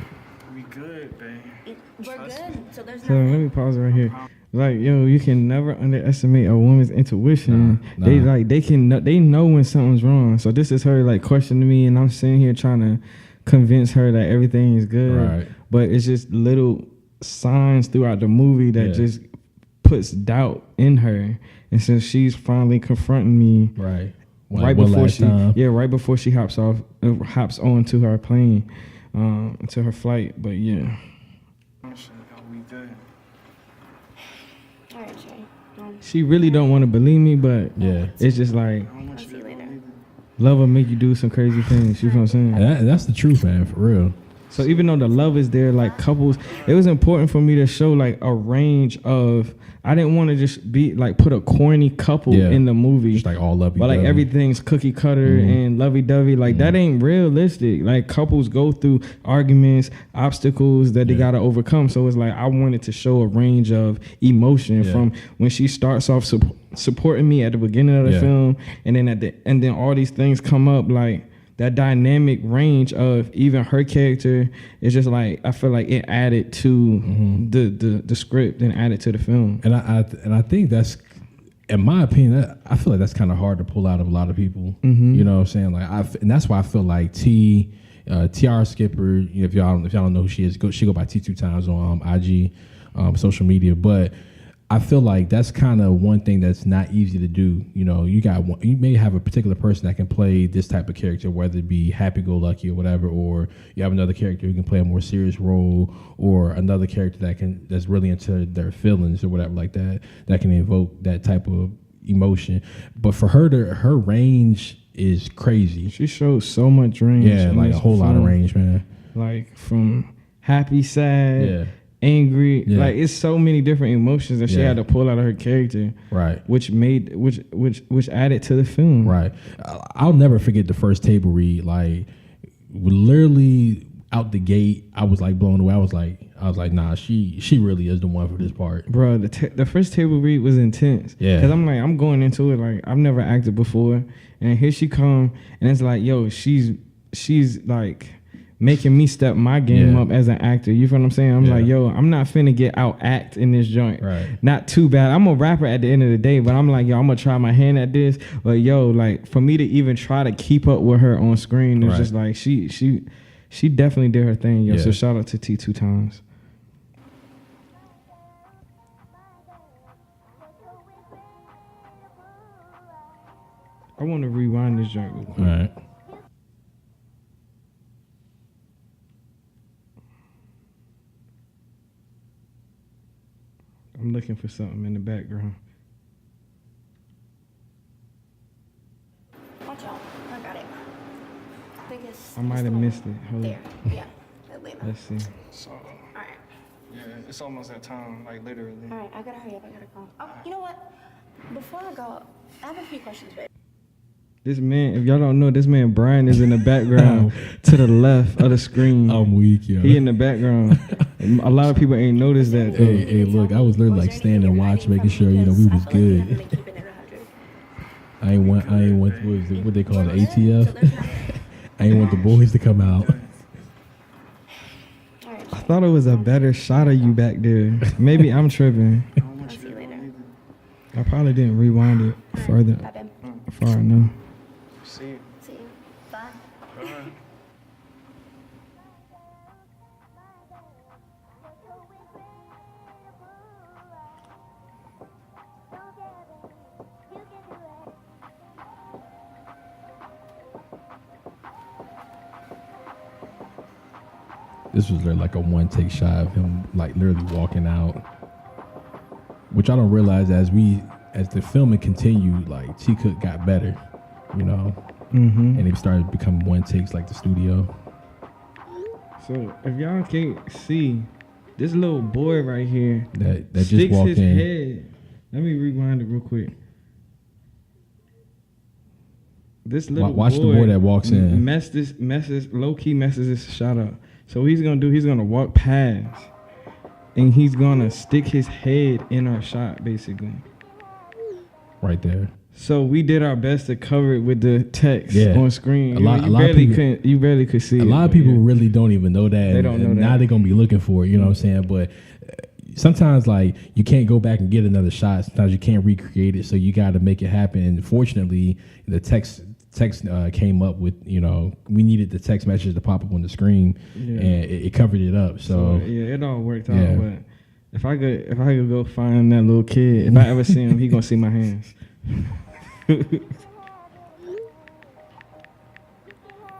We good, babe. We're good. So there's So let nothing. me pause right here. Like, yo, you can never underestimate a woman's intuition. Nah. They know when something's wrong. So this is her like questioning me, and I'm sitting here trying to convince her that everything is good. Right. But it's just little signs throughout the movie that just puts doubt in her. And since she's finally confronting me, right before she hops on to her plane, to her flight. But yeah. We good. All right, Shay. She really don't want to believe me, but it's just like I'll see you later. love will make you do some crazy things. You know what I'm saying? And that's the truth, man, for real. So even though the love is there, like couples, it was important for me to show like a range of. I didn't want to just be like put a corny couple in the movie, just like all lovey-dovey. But like everything's cookie cutter and lovey-dovey. Like that ain't realistic. Like couples go through arguments, obstacles that they gotta overcome. So it's like I wanted to show a range of emotion from when she starts off supporting me at the beginning of the film, and then all these things come up like. That dynamic range of even her character is just like I feel like it added to the script and added to the film. And I think that's, in my opinion, I feel like that's kind of hard to pull out of a lot of people. You know what I'm saying? Like and that's why I feel like Tiara Skipper. You know, if y'all don't know who she is, she go by T2 Times on IG, social media, but. I feel like that's kind of one thing that's not easy to do. You know, you may have a particular person that can play this type of character, whether it be happy-go-lucky or whatever, or you have another character who can play a more serious role, or another character that's really into their feelings or whatever like that can evoke that type of emotion. But for her range is crazy. She shows so much range. Yeah, like a whole lot of range, man. Like from happy, sad. Angry, like it's so many different emotions that she had to pull out of her character, right? Which added to the film, right? I'll never forget the first table read. Like literally out the gate, I was like blown away. I was like, nah, she really is the one for this part, bro. The first table read was intense, because I'm going into it like I've never acted before, and here she come, and it's like, yo, she's like. Making me step my game up as an actor. You feel what I'm saying? I'm like, yo, I'm not finna get out act in this joint. Right. Not too bad. I'm a rapper at the end of the day, but I'm like, yo, I'm gonna try my hand at this. But yo, like for me to even try to keep up with her on screen, it's just like she definitely did her thing, yo. So shout out to T2 Times. I want to rewind this joint real quick. All right. I'm looking for something in the background. Watch out. I got it. I think it's... I might have missed it. Hold there. on. Yeah. Let's see. So, All right. yeah, it's almost that time, like literally. All right, I gotta hurry up. I gotta go. Oh, you know what? Before I go, I have a few questions, babe. This man, if y'all don't know, this man Brian is in the background to the left of the screen. I'm weak, yo. He in the background. A lot of people ain't noticed that. Hey, look, I was literally like standing and watch, making sure we was good. I ain't want what they call it, ATF. I ain't want the boys to come out. I thought it was a better shot of you back there. Maybe I'm tripping. I'll see you later. I probably didn't rewind it further far enough. See you. See you. Bye. This was literally like a one take shot of him like literally walking out, which I don't realize as the filming continued, like T.Cooke got better, you know, and he started becoming one takes like the studio. So if y'all can't see, this little boy right here that just walked his in. Head. Let me rewind it real quick. This little watch the boy that walks in. Low key messes this shot up. So what he's gonna walk past, and he's gonna stick his head in our shot, basically. Right there. So we did our best to cover it with the text on screen. You barely could see it. A lot of people really don't even know that. They don't know that. Now they're gonna be looking for it. You know what I'm saying? But sometimes like you can't go back and get another shot. Sometimes you can't recreate it. So you got to make it happen. And fortunately, the text came up with, you know, we needed the text message to pop up on the screen, and it covered it up. So yeah, it all worked out. But if I could go find that little kid, if I ever see him, he gonna see my hands.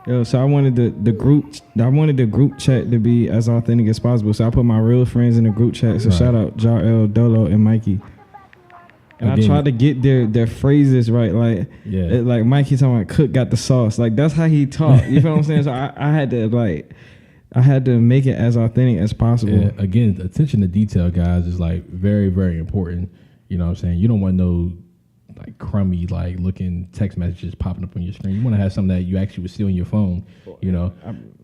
Yo, so I wanted the group chat to be as authentic as possible. So I put my real friends in the group chat. So shout out Jarrell, Dolo, and Mikey. And I tried to get their phrases right, like like Mikey talking about Cook got the sauce, like that's how he talked. You feel what I'm saying? So I had to like I had to make it as authentic as possible. Yeah, again, attention to detail, guys, is like very, very important. You know what I'm saying? You don't want no like crummy, like looking text messages popping up on your screen. You want to have something that you actually would see on your phone. You know,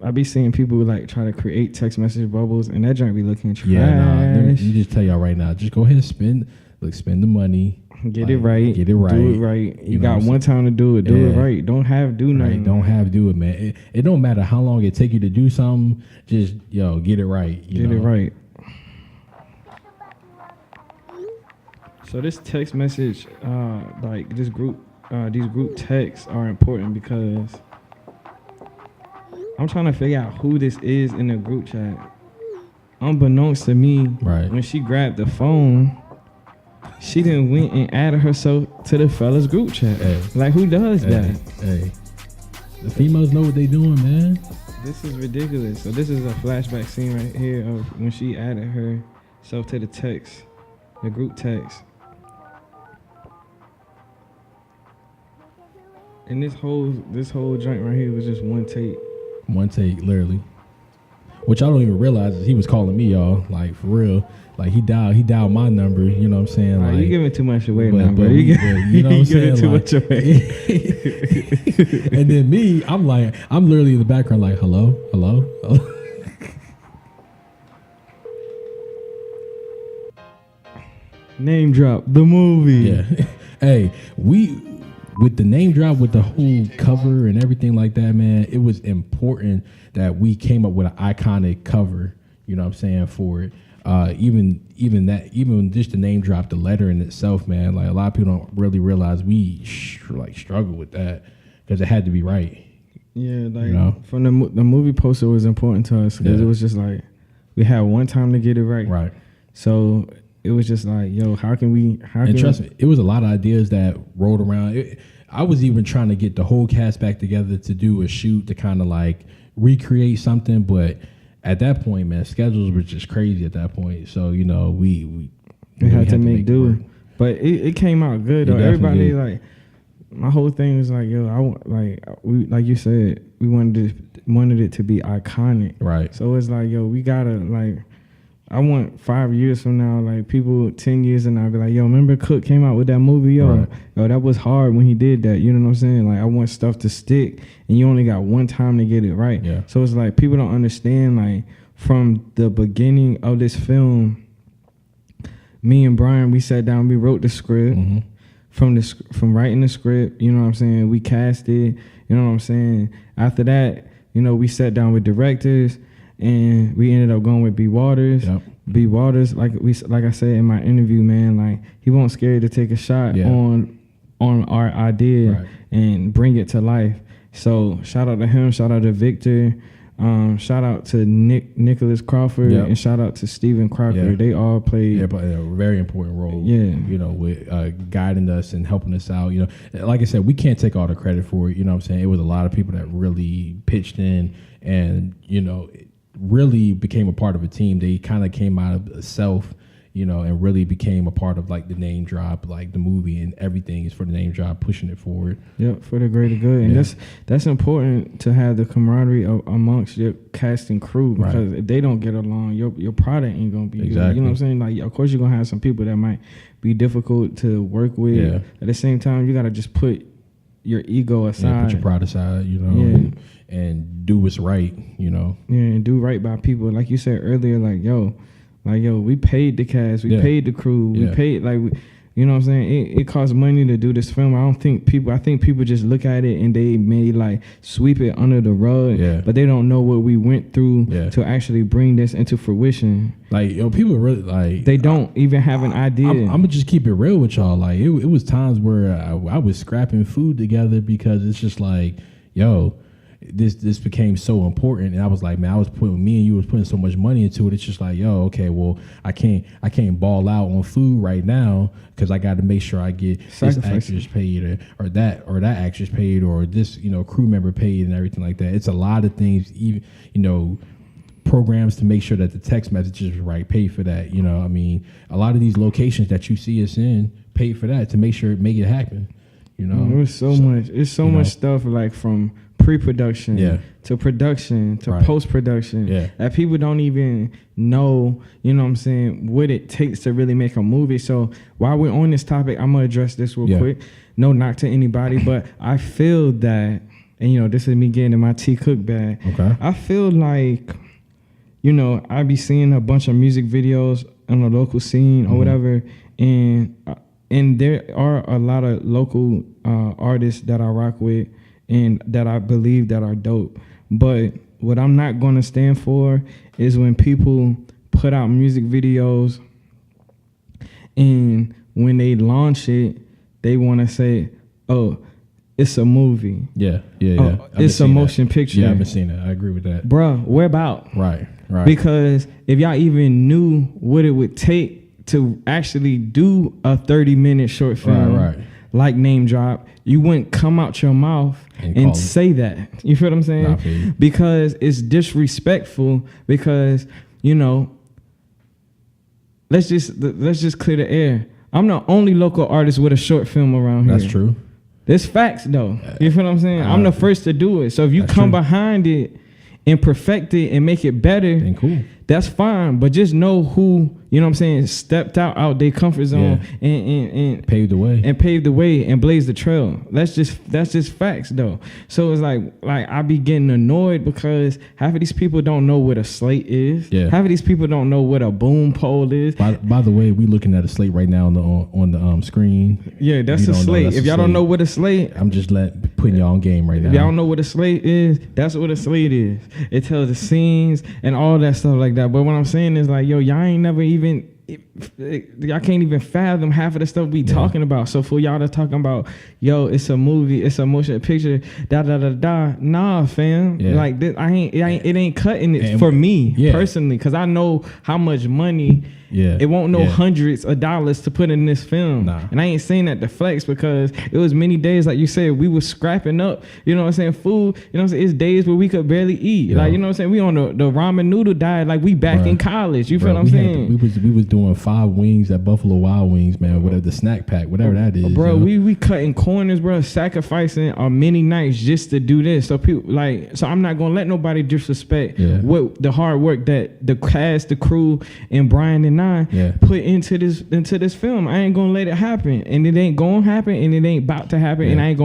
I be seeing people like try to create text message bubbles, and that joint be looking trash. Yeah, let me just tell y'all right now. Just go ahead and spend the money. Get it right. Get it right. Do it right. You got one time to do it. Do it right. Don't do nothing. Right. Don't have do it, man. It don't matter how long it take you to do something. Just get it right. Get it right. So this text message, like this group, these group texts are important because I'm trying to figure out who this is in the group chat. Unbeknownst to me, when she grabbed the phone, she didn't went and added herself to the fellas group chat. Hey. Like, who does that? Hey, the females know what they doing, man. This is ridiculous. So this is a flashback scene right here of when she added herself to the text, the group text. And this whole joint right here was just one take. One take, literally. Which I don't even realize is he was calling me, y'all. Like, for real. Like, he dialed my number, you know what I'm saying? Like, you giving too much away now, bro. You know what I'm saying? Too much away. And then me, I'm literally in the background like, hello? Name drop, the movie. Yeah. Hey, with the name drop, with the whole cover and everything like that, man, it was important that we came up with an iconic cover, you know what I'm saying, for it. Even just the name drop, the letter in itself, man, like a lot of people don't really realize we struggle with that because it had to be right. Yeah, like from the movie poster was important to us because it was just like we had one time to get it right. Right. So it was just like, yo, how can we? Trust me, it was a lot of ideas that rolled around. I was even trying to get the whole cast back together to do a shoot to kind of like recreate something, but at that point, man, schedules were just crazy at that point. So we had to make do. But it came out good though. Everybody like, my whole thing was like, yo, I want like you said, we wanted it to be iconic. Right. So it's like, yo, we gotta like. I want 5 years from now, like people 10 years and I'll be like, yo, remember Cooke came out with that movie, yo, that was hard when he did that. You know what I'm saying? Like I want stuff to stick, and you only got one time to get it right. Yeah. So it's like people don't understand. Like from the beginning of this film, me and Brian, we sat down, we wrote the script. Mm-hmm. From writing the script, you know what I'm saying? We cast it, you know what I'm saying? After that, we sat down with directors. And we ended up going with B. Waters. Yep. B. Waters, like I said in my interview, man, like he won't scared to take a shot on our idea and bring it to life. So shout out to him, shout out to Victor, shout out to Nicholas Crawford, and shout out to Stephen Crocker. They all played a very important role. Yeah, with guiding us and helping us out. Like I said, we can't take all the credit for it. You know what I'm saying? It was a lot of people that really pitched in, and really became a part of a team. They kind of came out of self, and really became a part of like the name drop, like the movie and everything is for the name drop, pushing it forward. Yep, for the greater good. And that's important to have the camaraderie amongst your cast and crew, because if they don't get along, your product ain't gonna be good. You know what I'm saying? Like, of course you're gonna have some people that might be difficult to work with. Yeah. At the same time, you gotta just put your ego aside. Yeah, put your pride aside, and do what's right, Yeah, and do right by people. Like you said earlier, we paid the cast, we paid the crew, we paid, you know what I'm saying? It costs money to do this film. I think people just look at it and they may like sweep it under the rug, but they don't know what we went through to actually bring this into fruition. Like, people really like, they don't even have an idea. I'm gonna just keep it real with y'all. Like, it was times where I was scrapping food together because it's just like, yo, this became so important, and I was like, man, me and you was putting so much money into it. It's just like, yo, okay, well, I can't ball out on food right now because I got to make sure I get this actress paid or that actress paid, or this crew member paid and everything like that. It's a lot of things, even programs to make sure that the text messages are right, pay for that. A lot of these locations that you see us in, pay for that to make it happen. It was so much. It's so much stuff like from pre-production to production to post-production that people don't even know, you know what I'm saying, what it takes to really make a movie. So while we're on this topic, I'm gonna address this real quick. No knock to anybody, but I feel that, and you know, this is me getting in my T.Cooke bag. I feel like, you know, I be seeing a bunch of music videos on the local scene or whatever, and there are a lot of local artists that I rock with and that I believe that are dope. But what I'm not going to stand for is when people put out music videos and when they launch it, they want to say, oh, it's a movie. It's a motion picture. Yeah, I haven't seen it. I agree with that. Bruh, where about? Right. Because if y'all even knew what it would take to actually do a 30-minute short film, like Name Drop, you wouldn't come out your mouth and say that. You feel what I'm saying? Because it's disrespectful. Because, you know, let's just clear the air. I'm the only local artist with a short film around here. That's true. There's facts though. You feel what I'm saying? I'm the first to do it. So if you come behind it and perfect it and make it better, then cool. That's fine. But just know who, you know what I'm saying, stepped out their comfort zone and paved the way. And paved the way and blazed the trail. That's just facts though. So it's like I be getting annoyed because half of these people don't know what a slate is. Half of these people don't know what a boom pole is. By the way, we looking at a slate right now on the screen. Yeah, that's a slate. If y'all don't know what a slate, I'm just putting y'all on game right now. If y'all don't know what a slate is, that's what a slate is. It tells the scenes and all that stuff like that. But what I'm saying is like, yo, y'all ain't never even, y'all can't even fathom half of the stuff we talking about. So for y'all to talking about, yo, it's a movie, it's a motion picture, nah, fam. Like this, it ain't cutting it for me personally, because I know how much money. It won't know hundreds of dollars to put in this film. And I ain't saying that to flex, because it was many days, like you said, we was scrapping up, you know what I'm saying, food, you know what I'm saying, it's days where we could barely eat. Like, you know what I'm saying, we on the ramen noodle diet, like we back in college, you feel what I'm saying? We was doing 5 wings at Buffalo Wild Wings, man, whatever the snack pack, whatever that is. Bro, you know? we cutting corners, bro, sacrificing our many nights just to do this. So people so I'm not gonna let nobody disrespect what the hard work that the cast, the crew, and Brian and put into this film. I ain't gonna let it happen, and it ain't gonna happen, and it ain't about to happen, and I ain't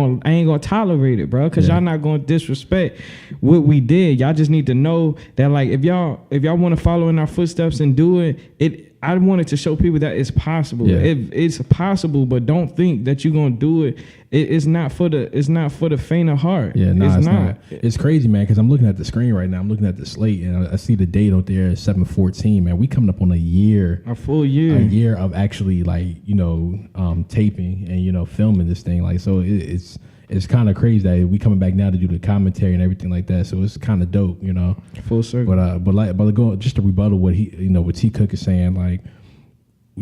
gonna tolerate it, bro. Because y'all not gonna disrespect what we did. Y'all just need to know that, like, if y'all want to follow in our footsteps and do it, I wanted to show people that it's possible. It's possible, but don't think that you're gonna do it. It's not for the faint of heart. It's not. It's crazy, man. Because I'm looking at the screen right now. I'm looking at the slate, and I see the date out there, 7/14. Man, we coming up on a full year of actually, like, you know, taping and, you know, filming this thing. Like, so it's kind of crazy that we coming back now to do the commentary and everything like that. So it's kind of dope, you know. Full circle. But going just to rebuttal what what T.Cooke is saying, like,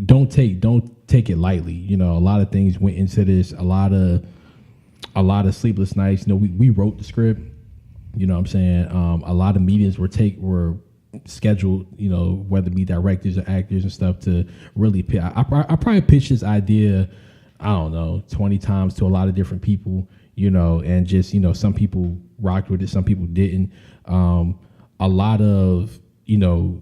don't take it lightly. You know, a lot of things went into this. A lot of sleepless nights. You know, we wrote the script. You know what I'm saying? A lot of meetings were scheduled, you know, whether it be directors or actors and stuff, to really pitch. I probably pitched this idea, I don't know, 20 times to a lot of different people, you know, and just, you know, some people rocked with it, some people didn't. A lot of, you know,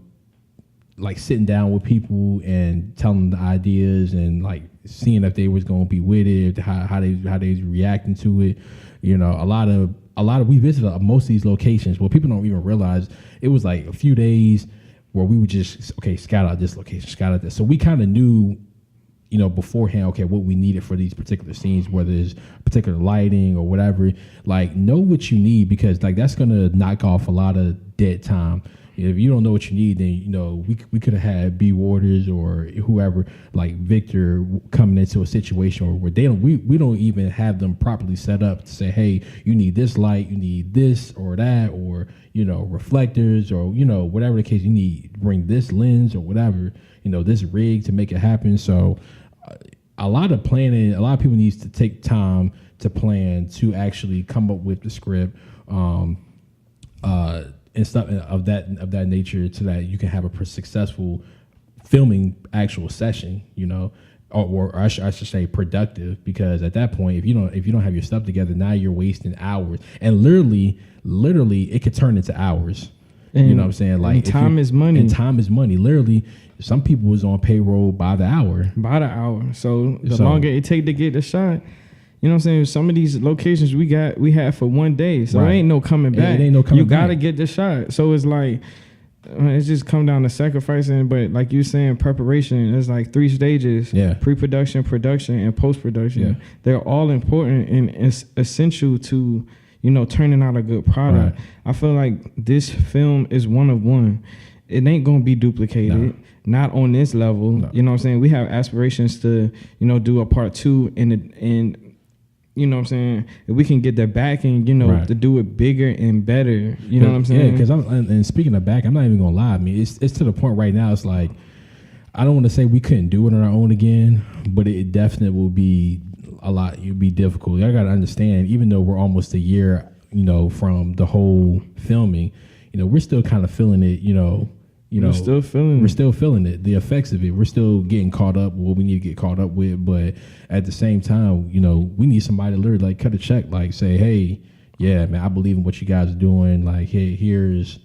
like sitting down with people and telling them the ideas and like seeing if they was going to be with it, how they reacting to it. You know, a lot of we visited most of these locations. Well, people don't even realize it was like a few days where we would just, scout out this location, scout out this. So we kind of knew, you know, beforehand, what we needed for these particular scenes, whether it's particular lighting or whatever. Like, know what you need, because like that's gonna knock off a lot of dead time. If you don't know what you need, then, you know, we could have had B. Waters or whoever, like Victor, coming into a situation where we don't even have them properly set up to say, hey, you need this light, you need this or that, or, you know, reflectors, or, you know, whatever the case, you need to bring this lens or whatever, you know, this rig to make it happen. So a lot of planning, a lot of people needs to take time to plan, to actually come up with the script, and stuff of that nature, so that you can have a successful filming actual session, you know. or I should say productive, because at that point, if you don't have your stuff together, now you're wasting hours, and literally it could turn into hours. And, you know what I'm saying? Like time is money. And time is money. Literally, some people was on payroll by the hour. So the longer it take to get the shot, you know what I'm saying? Some of these locations we had for one day, so it ain't no coming back. It ain't no coming back. You gotta get the shot. So it's like it's just come down to sacrificing. But like you saying, preparation. There's like 3 stages: pre-production, production, and post-production. Yeah. They're all important and it's essential to turning out a good product. Right. I feel like this film is one of one. It ain't gonna be duplicated. No. Not on this level. No. You know what I'm saying? We have aspirations to do a part 2 and you know what I'm saying? If we can get the backing, to do it bigger and better. You know what I'm saying? Yeah, because and speaking of back, I'm not even gonna lie. I mean, it's to the point right now. It's like I don't want to say we couldn't do it on our own again, but it definitely will be a lot. It'd be difficult. Y'all gotta understand. Even though we're almost a year, from the whole filming, we're still kind of feeling it. We're still feeling it, the effects of it. We're still getting caught up with what we need to get caught up with. But at the same time, we need somebody to literally like cut a check, like say, hey, yeah, man, I believe in what you guys are doing. Like, hey, here's,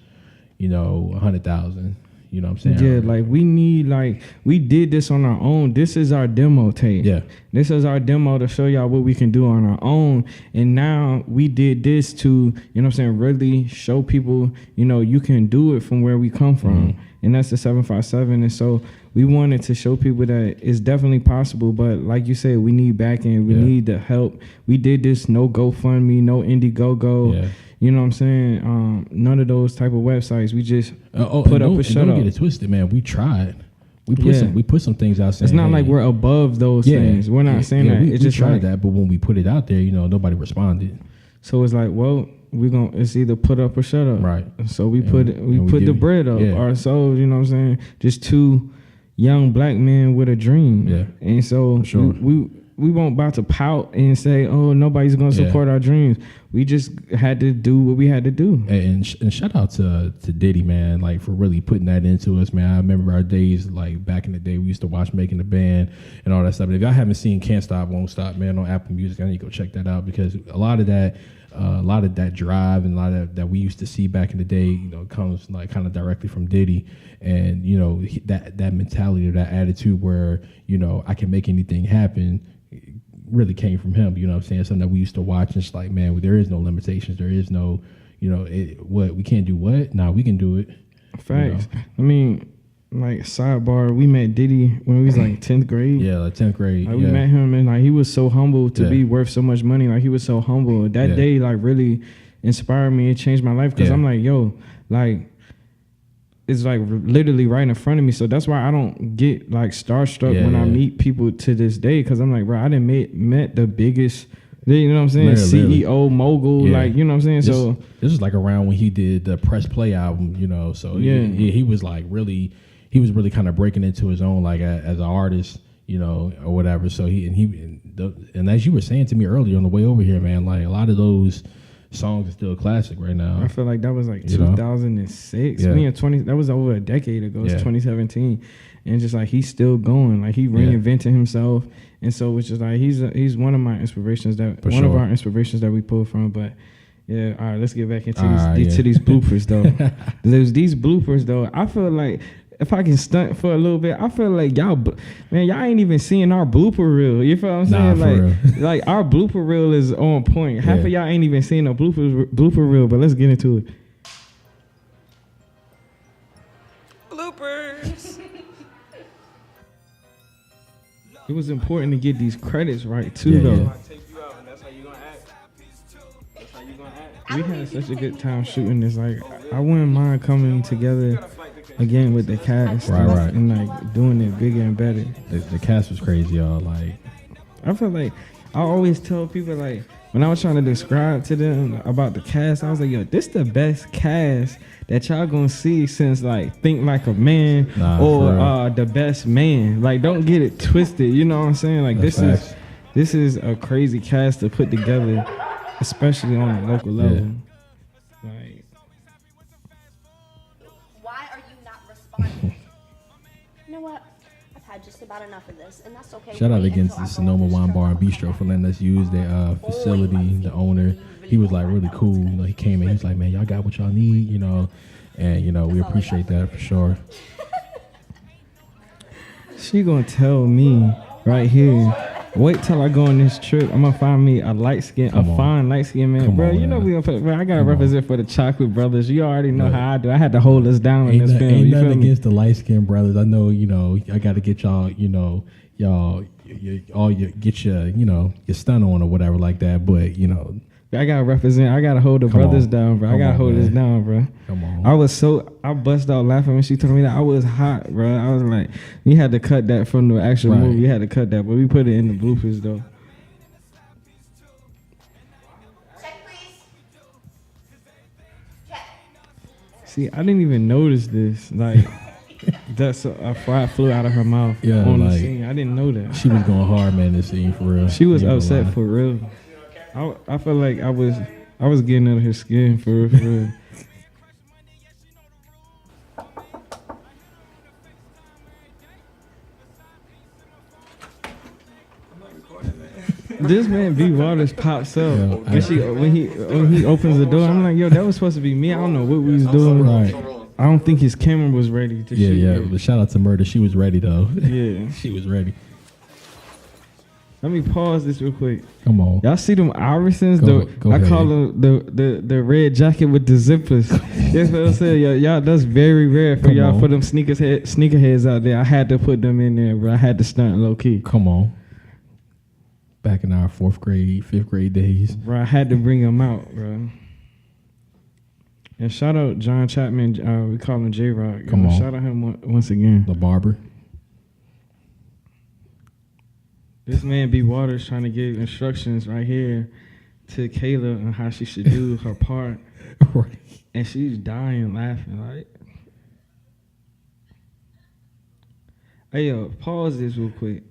100,000. You know what I'm saying? Yeah, like we did this on our own. This is our demo tape. Yeah. This is our demo to show y'all what we can do on our own. And now we did this to, really show people, you can do it from where we come from. Mm-hmm. And that's the 757. And so we wanted to show people that it's definitely possible. But like you said, we need backing. We need the help. We did this no GoFundMe, no Indiegogo. Yeah. You know what I'm saying? None of those type of websites. We just put up a shut up. Don't get it twisted, man. We tried. We put some things out. Saying, it's not like we're above those things. We're not saying that. We just tried that, but when we put it out there, nobody responded. So it's like, well, it's either put up or shut up. Right. So we put the bread up ourselves. You know what I'm saying? Just 2 young black men with a dream. Yeah. And so we won't about to pout and say, oh, nobody's going to support our dreams. We just had to do what we had to do. And shout out to Diddy, man, like for really putting that into us, man. I remember our days, like back in the day, we used to watch Making the Band and all that stuff. And if y'all haven't seen Can't Stop, Won't Stop, man, on Apple Music, I need to go check that out, because a lot of that drive and a lot of that we used to see back in the day, comes like kind of directly from Diddy. And, that mentality or that attitude where, I can make anything happen really came from him. You know what I'm saying? Something that we used to watch, and it's like, man, there is no limitations. There is no, we can't do what? Nah, we can do it. Facts. I mean, like, sidebar, we met Diddy when we was like 10th grade. Yeah, like 10th grade. Like, we met him, and like he was so humble to be worth so much money. Like, he was so humble. That day like really inspired me. It changed my life, because I'm like, yo, like, it's like literally right in front of me. So that's why I don't get like starstruck when I meet people to this day, because I'm like, bro, I done met the biggest, you know what I'm saying, CEO mogul, like, you know what I'm saying. This was like around when he did the Press Play album, so he was like really kind of breaking into his own, like as an artist, or whatever. So and as you were saying to me earlier on the way over here, man, like a lot of those songs are still a classic right now. I feel like that was like 2006. That was over a decade ago. It's 2017, and just like he's still going. Like he reinvented himself, and so it's just like he's one of my inspirations of our inspirations that we pull from. But yeah, all right, let's get back into these bloopers though. These bloopers though. I feel like, if I can stunt for a little bit, I feel like y'all ain't even seeing our blooper reel. You feel what I'm saying? Like our blooper reel is on point. Half of y'all ain't even seen a blooper reel, but let's get into it. Bloopers. It was important to get these credits right too, though. We had such a good time shooting this. Like, I wouldn't mind coming together again with the cast, and like doing it bigger and better. The cast was crazy, y'all. Like, I feel like I always tell people, like, when I was trying to describe to them about the cast, I was like, yo, this the best cast that y'all gonna see since like Think Like a Man or The Best Man. Like, don't get it twisted. You know what I'm saying? Like, this is a crazy cast to put together, especially on a local level. Like, Why are you not responding? You know what? I've had just about enough of this, and that's okay. Shout out Wait against until the I go Sonoma on Wine this Bar and trip. Bistro for letting us use their facility. The owner, he was like really cool. You know, he came in, he was like, man, y'all got what y'all need, you know, and you know we appreciate that for sure. She gonna tell me right here. Wait till I go on this trip. I'm gonna find me a fine light skinned man, Come bro. on, You know man. we gonna put. Bro, I gotta represent for the Chocolate Brothers. You already know Look, how I do. I had to hold us down in this film. Ain't You nothing feel me? against the light skinned brothers. I know, you know, I got to get y'all, you know, get your, you know, your stun on or whatever like that. But you know, I gotta represent. I gotta hold the brothers down, bro. I gotta hold us down, bro. Come on. I bust out laughing when she told me that I was hot, bro. I was like, we had to cut that from the actual movie. We had to cut that, but we put it in the bloopers though. Check, please. Check. See, I didn't even notice this. Like, that's a fry flew out of her mouth Yeah, on the like, scene. I didn't know that. She was going hard, man. This scene for real. She was Ain't gonna upset lie. for real. I felt like I was getting under her skin for real. For real. This man B Waters pops up, when he opens the door. I'm like, yo, that was supposed to be me. I don't know what we was doing. Right. I don't think his camera was ready to shoot. Yeah. it. But shout out to Murder. She was ready though. Yeah. She was ready. Let me pause this real quick. Come on. Y'all see them Irisons? Go I ahead. call them the red jacket with the zippers. That's what I said. Y'all, that's very rare for Come y'all, on. for them sneakerheads out there. I had to put them in there, bro. I had to stunt low key. Come on. Back in our 4th grade, 5th grade days. Bro, I had to bring them out, bro. And shout out John Chapman. We call him J-Rock. Come on. Shout out him once again. The barber. This man B Waters trying to give instructions right here to Kayla on how she should do her part. Right. And she's dying laughing, like. Hey, yo, pause this real quick.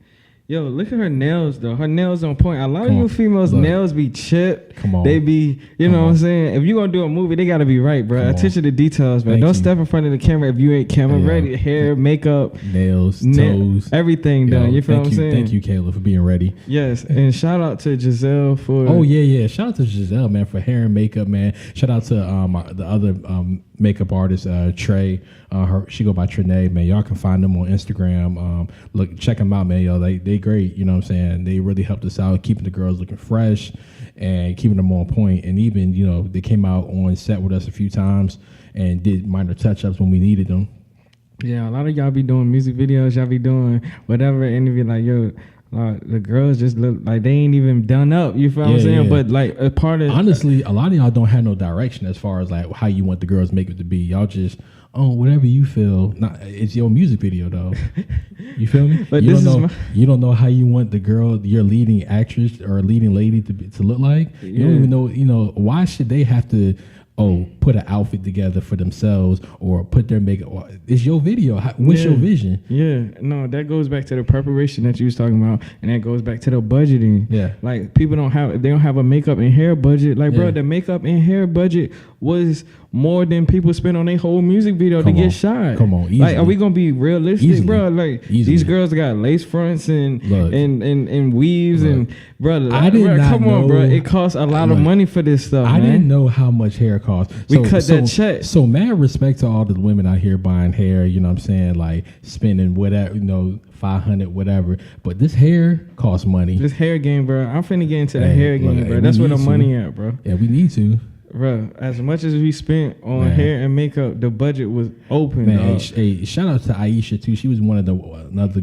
Yo, look at her nails, though. Her nails on point. A lot of you females' nails be chipped. Come on. They be, you know what I'm saying? If you going to do a movie, they got to be right, bro. Attention to details, man. Don't step in front of the camera if you ain't camera ready. Hair, makeup. Nails, toes. Everything done. You feel what I'm saying? Thank you, Kayla, for being ready. Yes, and shout out to Giselle for... Oh, yeah. Shout out to Giselle, man, for hair and makeup, man. Shout out to the other makeup artist, Trey. She go by Trinae, man. Y'all can find them on Instagram. Look, check them out, man. Yo, they great. You know what I'm saying? They really helped us out, keeping the girls looking fresh and keeping them on point. And even, you know, they came out on set with us a few times and did minor touch-ups when we needed them. Yeah, a lot of y'all be doing music videos. Y'all be doing whatever, and it be like, yo, the girls just look like they ain't even done up. You feel what I'm saying? Yeah. But like a part of... Honestly, a lot of y'all don't have no direction as far as like how you want the girls' makeup to be. Y'all just... whatever you feel. It's your music video though. You feel me? But you don't know how you want the girl, your leading actress or leading lady to look like. You don't even know. You know, why should they have to put an outfit together for themselves or put their makeup? It's your video. What's your vision? Yeah, no, that goes back to the preparation that you was talking about, and that goes back to the budgeting. Yeah, like people if they don't have a makeup and hair budget, like bro, the makeup and hair budget was more than people spend on their whole music video to get shot. Come on, easily. Like, are we gonna be realistic, bro? Like these girls got lace fronts and weaves and brother. I did not come know, on, bro. It costs a lot of money for this stuff. I man. didn't know how much hair costs. We cut that check. So mad respect to all the women out here buying hair. You know what I'm saying? Like spending whatever, $500, whatever. But this hair costs money. This hair game, bro. I'm finna get into the hair game, bro. That's where the money at, bro. Yeah, we need to. Bro, as much as we spent on hair and makeup, the budget was open. Man, hey, shout out to Aisha too. She was one of the another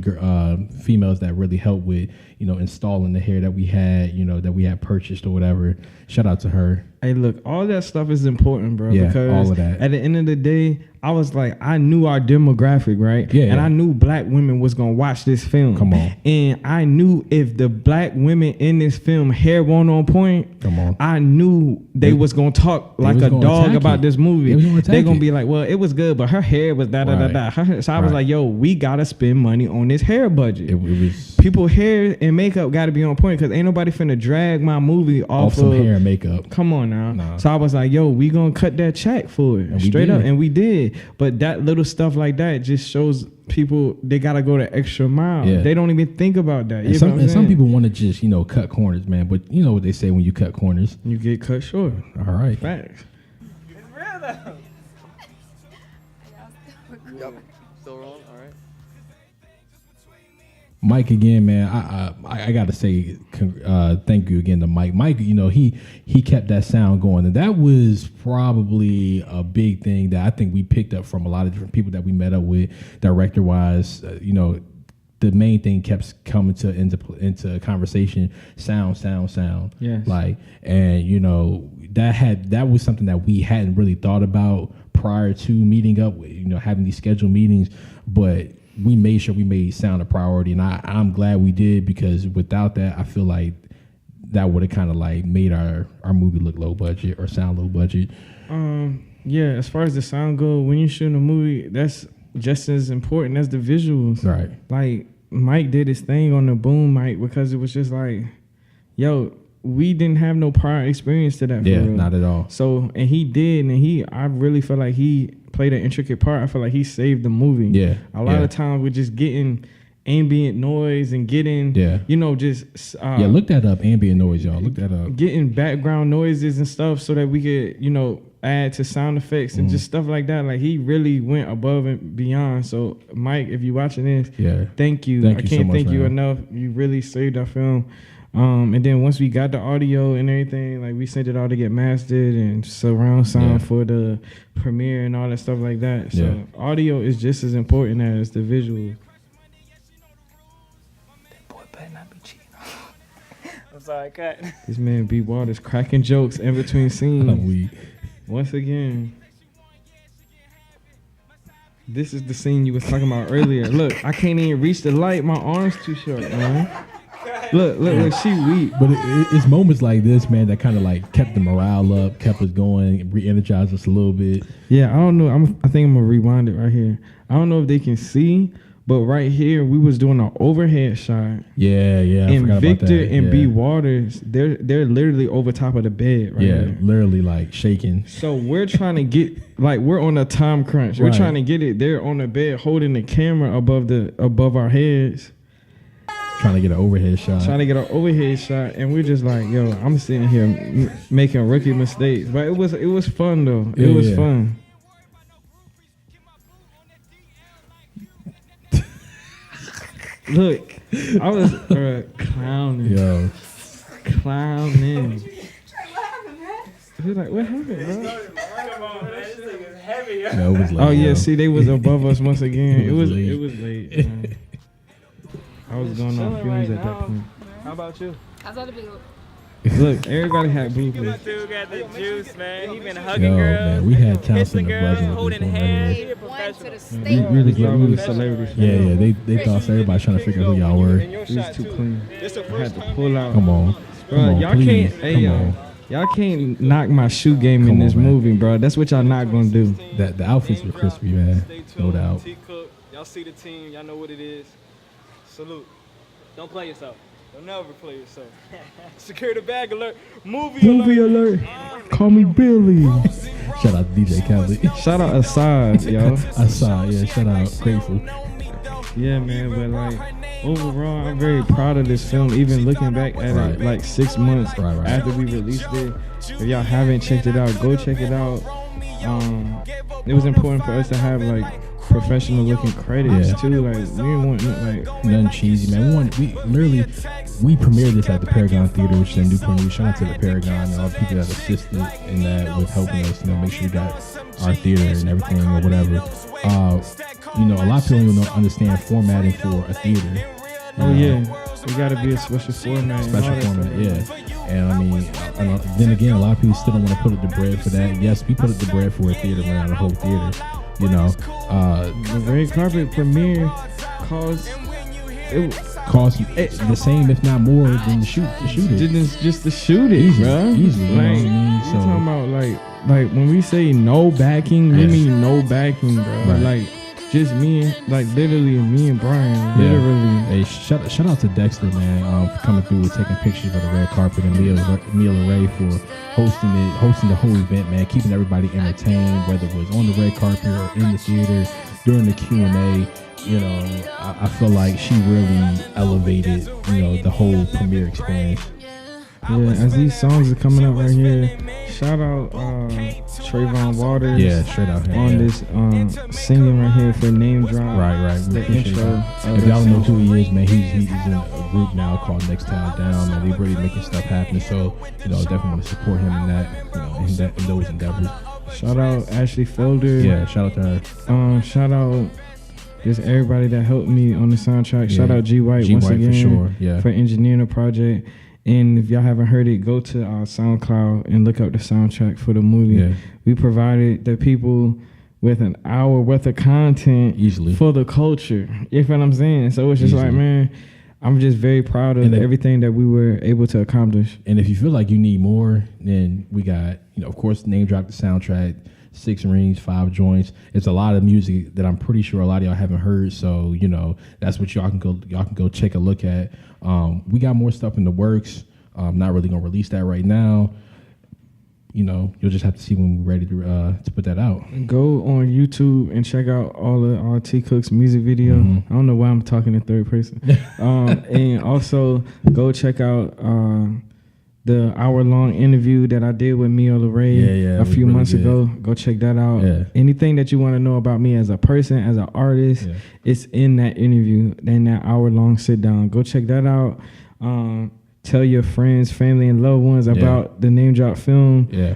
females that really helped with installing the hair that we had, that we had purchased or whatever. Shout out to her. Hey, look, all that stuff is important, bro. Yeah, because all of that. At the end of the day, I was like, I knew our demographic, right? Yeah. And I knew black women was gonna watch this film. Come on. And I knew if the black women in this film hair wasn't on point, come on, I knew they was gonna talk like a dog about this movie. They're gonna be like, well, it was good, but her hair was da da da da. So I was like, yo, we gotta spend money on this hair budget. It was people hair and makeup gotta be on point because ain't nobody finna drag my movie off some of hair and makeup. Come on now. No. So I was like, yo, we gonna cut that check for it. And we Straight did. up. And we did. But that little stuff like that just shows people they gotta go the extra mile. Yeah. They don't even think about that. And some people want to just, cut corners, man. But you know what they say when you cut corners. You get cut short. All right. Facts. Still rolling? All right. Mike again, man. I gotta say, thank you again to Mike. Mike, he kept that sound going, and that was probably a big thing that I think we picked up from a lot of different people that we met up with, director wise. The main thing kept coming into conversation. Sound. Yes. That was something that we hadn't really thought about prior to meeting up. Having these scheduled meetings, but we made sure we made sound a priority, and I'm glad we did, because without that, I feel like that would have kind of like made our movie look low budget or sound low budget. Yeah, as far as the sound go, when you're shooting a movie, that's just as important as the visuals. Right. Like Mike did his thing on the boom mic because it was just like, yo, we didn't have no prior experience to that. Yeah, for real. not at all. So, and he did, and I really feel like he played an intricate part. I feel like he saved the movie. Yeah. A lot of times we're just getting ambient noise and getting, just look that up, ambient noise, y'all. Look that up. Getting background noises and stuff so that we could, add to sound effects and just stuff like that. Like he really went above and beyond. So Mike, if you're watching this, thank you. I can't thank you enough. You really saved our film. And then once we got the audio and everything, like we sent it all to get mastered and surround sound for the premiere and all that stuff like that. So audio is just as important as the visuals. That boy better not be cheating. I'm sorry, cut. This man B Waters cracking jokes in between scenes. Once again, this is the scene you was talking about earlier. Look, I can't even reach the light. My arm's too short, man. Look, she weak. But it's moments like this, man, that kind of like kept the morale up, kept us going, re-energized us a little bit. Yeah, I don't know. I think I'm gonna rewind it right here. I don't know if they can see, but right here we was doing an overhead shot. Yeah. And I forgot Victor about that. and B Waters, they're literally over top of the bed right here. Literally like shaking. So we're trying to get we're on a time crunch. We're trying to get it. They're on the bed holding the camera above our heads. Trying to get an overhead shot. And we're just like, yo, I'm sitting here making rookie mistakes. But it was fun though. It was fun. Look, I was clowning. Yo. Clowning. What happened, man? He's like, what happened, bro? Come on, man. This thing is heavy. No, it was late. Oh yeah, see, they was above us once again. It was late. late. Man. I was going on fumes at that point. How about you? I thought it'd be. Look, everybody had bloopers. Dude got the juice, man. He been hugging Yo, girls, man, we had talents in kissing the girls, buzzing with holding this one right hands. here. He a professional. We really Thought we good. was celebrities. Yeah, they thought everybody trying to figure out who y'all were. We was too clean. I had to pull out. Come on. Bro, y'all please. can't. Hey, Come yo, on. y'all can't knock my shoe game in Come on, this man. movie, bro. That's what y'all not gonna do. The outfits were crispy, man. No doubt. T.Cooke, y'all see the team, y'all know what it is. Salute. Don't play yourself. Don't never play yourself. Security bag alert. Movie alert. Call me Billy. Shout out to DJ Khaled. Shout out Assad, yo. Assad, shout out Grateful. Yeah, man, but like overall, I'm very proud of this film. Even looking back at it, like 6 months after we released it. If y'all haven't checked it out, go check it out. It was important for us to have like professional looking credits too. Like we didn't want nothing cheesy, man. We premiered this at the Paragon Theater, which is in Newport News. Shout out to the Paragon and all the people that assisted in that with helping us, make sure we got our theater and everything or whatever. A lot of people don't understand formatting for a theater. It gotta be a special format. And I mean, then again, a lot of people still don't want to put up the bread for that. Yes, we put up the bread for a theater, but not a whole theater. The red carpet premiere cost the same, if not more, than the shoot it. Just to shoot it, bro. Easily. You know what I mean? You talking about like when we say no backing, we mean no backing, bro. Right. Like just me and literally me and Brian. Literally. Hey, shout out to Dexter, man, for coming through and taking pictures of the red carpet, and Mia LeRae for hosting the whole event, man, keeping everybody entertained, whether it was on the red carpet or in the theater during the Q&A. You know, I feel like she really elevated, the whole premiere experience. Yeah, as these songs are coming up right here, shout out Trayvon Waters. Yeah, straight out here. On this singing right here for Name Drop. Right. The intro. If y'all know who he is, man, he's in a group now called Next Town Down, man. They really making stuff happen. So, definitely want to support him in that, in those endeavors. Shout out Ashley Felder. Yeah, shout out to her. Shout out just everybody that helped me on the soundtrack. Yeah. Shout out G White once again for sure. Yeah. For engineering the project. And if y'all haven't heard it, go to our SoundCloud and look up the soundtrack for the movie. Yeah. We provided the people with an hour worth of content easily for the culture. You know what I'm saying? So it's just like, man, I'm just very proud of everything that we were able to accomplish. And if you feel like you need more, then we got, of course, Name Drop the soundtrack, 6 rings, 5 joints. It's a lot of music that I'm pretty sure a lot of y'all haven't heard. So, that's what y'all can go take a look at. We got more stuff in the works. I'm not really gonna release that right now. You'll just have to see when we're ready to put that out. Go on YouTube and check out all of our T.Cooke's music video. I don't know why I'm talking in third person. And also go check out the hour-long interview that I did with Mia LeRae a few months ago. Go check that out. Yeah. Anything that you want to know about me as a person, as an artist, it's in that interview, in that hour-long sit-down. Go check that out. Tell your friends, family, and loved ones about the Name Drop film. Yeah.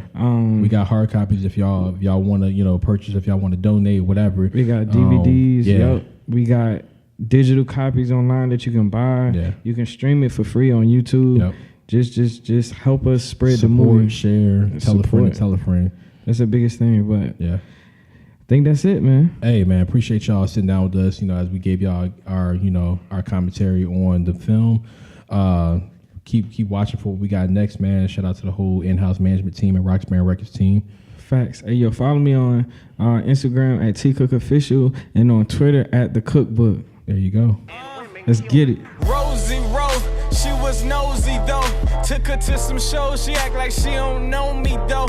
We got hard copies if y'all want to, purchase, if y'all want to donate, whatever. We got DVDs. Yep. We got digital copies online that you can buy. Yeah. You can stream it for free on YouTube. Yep. Just help us spread the movie. Share, tell a friend. That's the biggest thing, but yeah. I think that's it, man. Hey, man, appreciate y'all sitting down with us, as we gave y'all our commentary on the film. Keep watching for what we got next, man. Shout out to the whole in-house management team and Roxbury Records team. Facts. Hey, yo, follow me on Instagram at T.Cooke Official and on Twitter at The Cookbook. There you go. Let's get it. Rosie Rose, she was nosy though. Took her to some shows, she act like she don't know me though.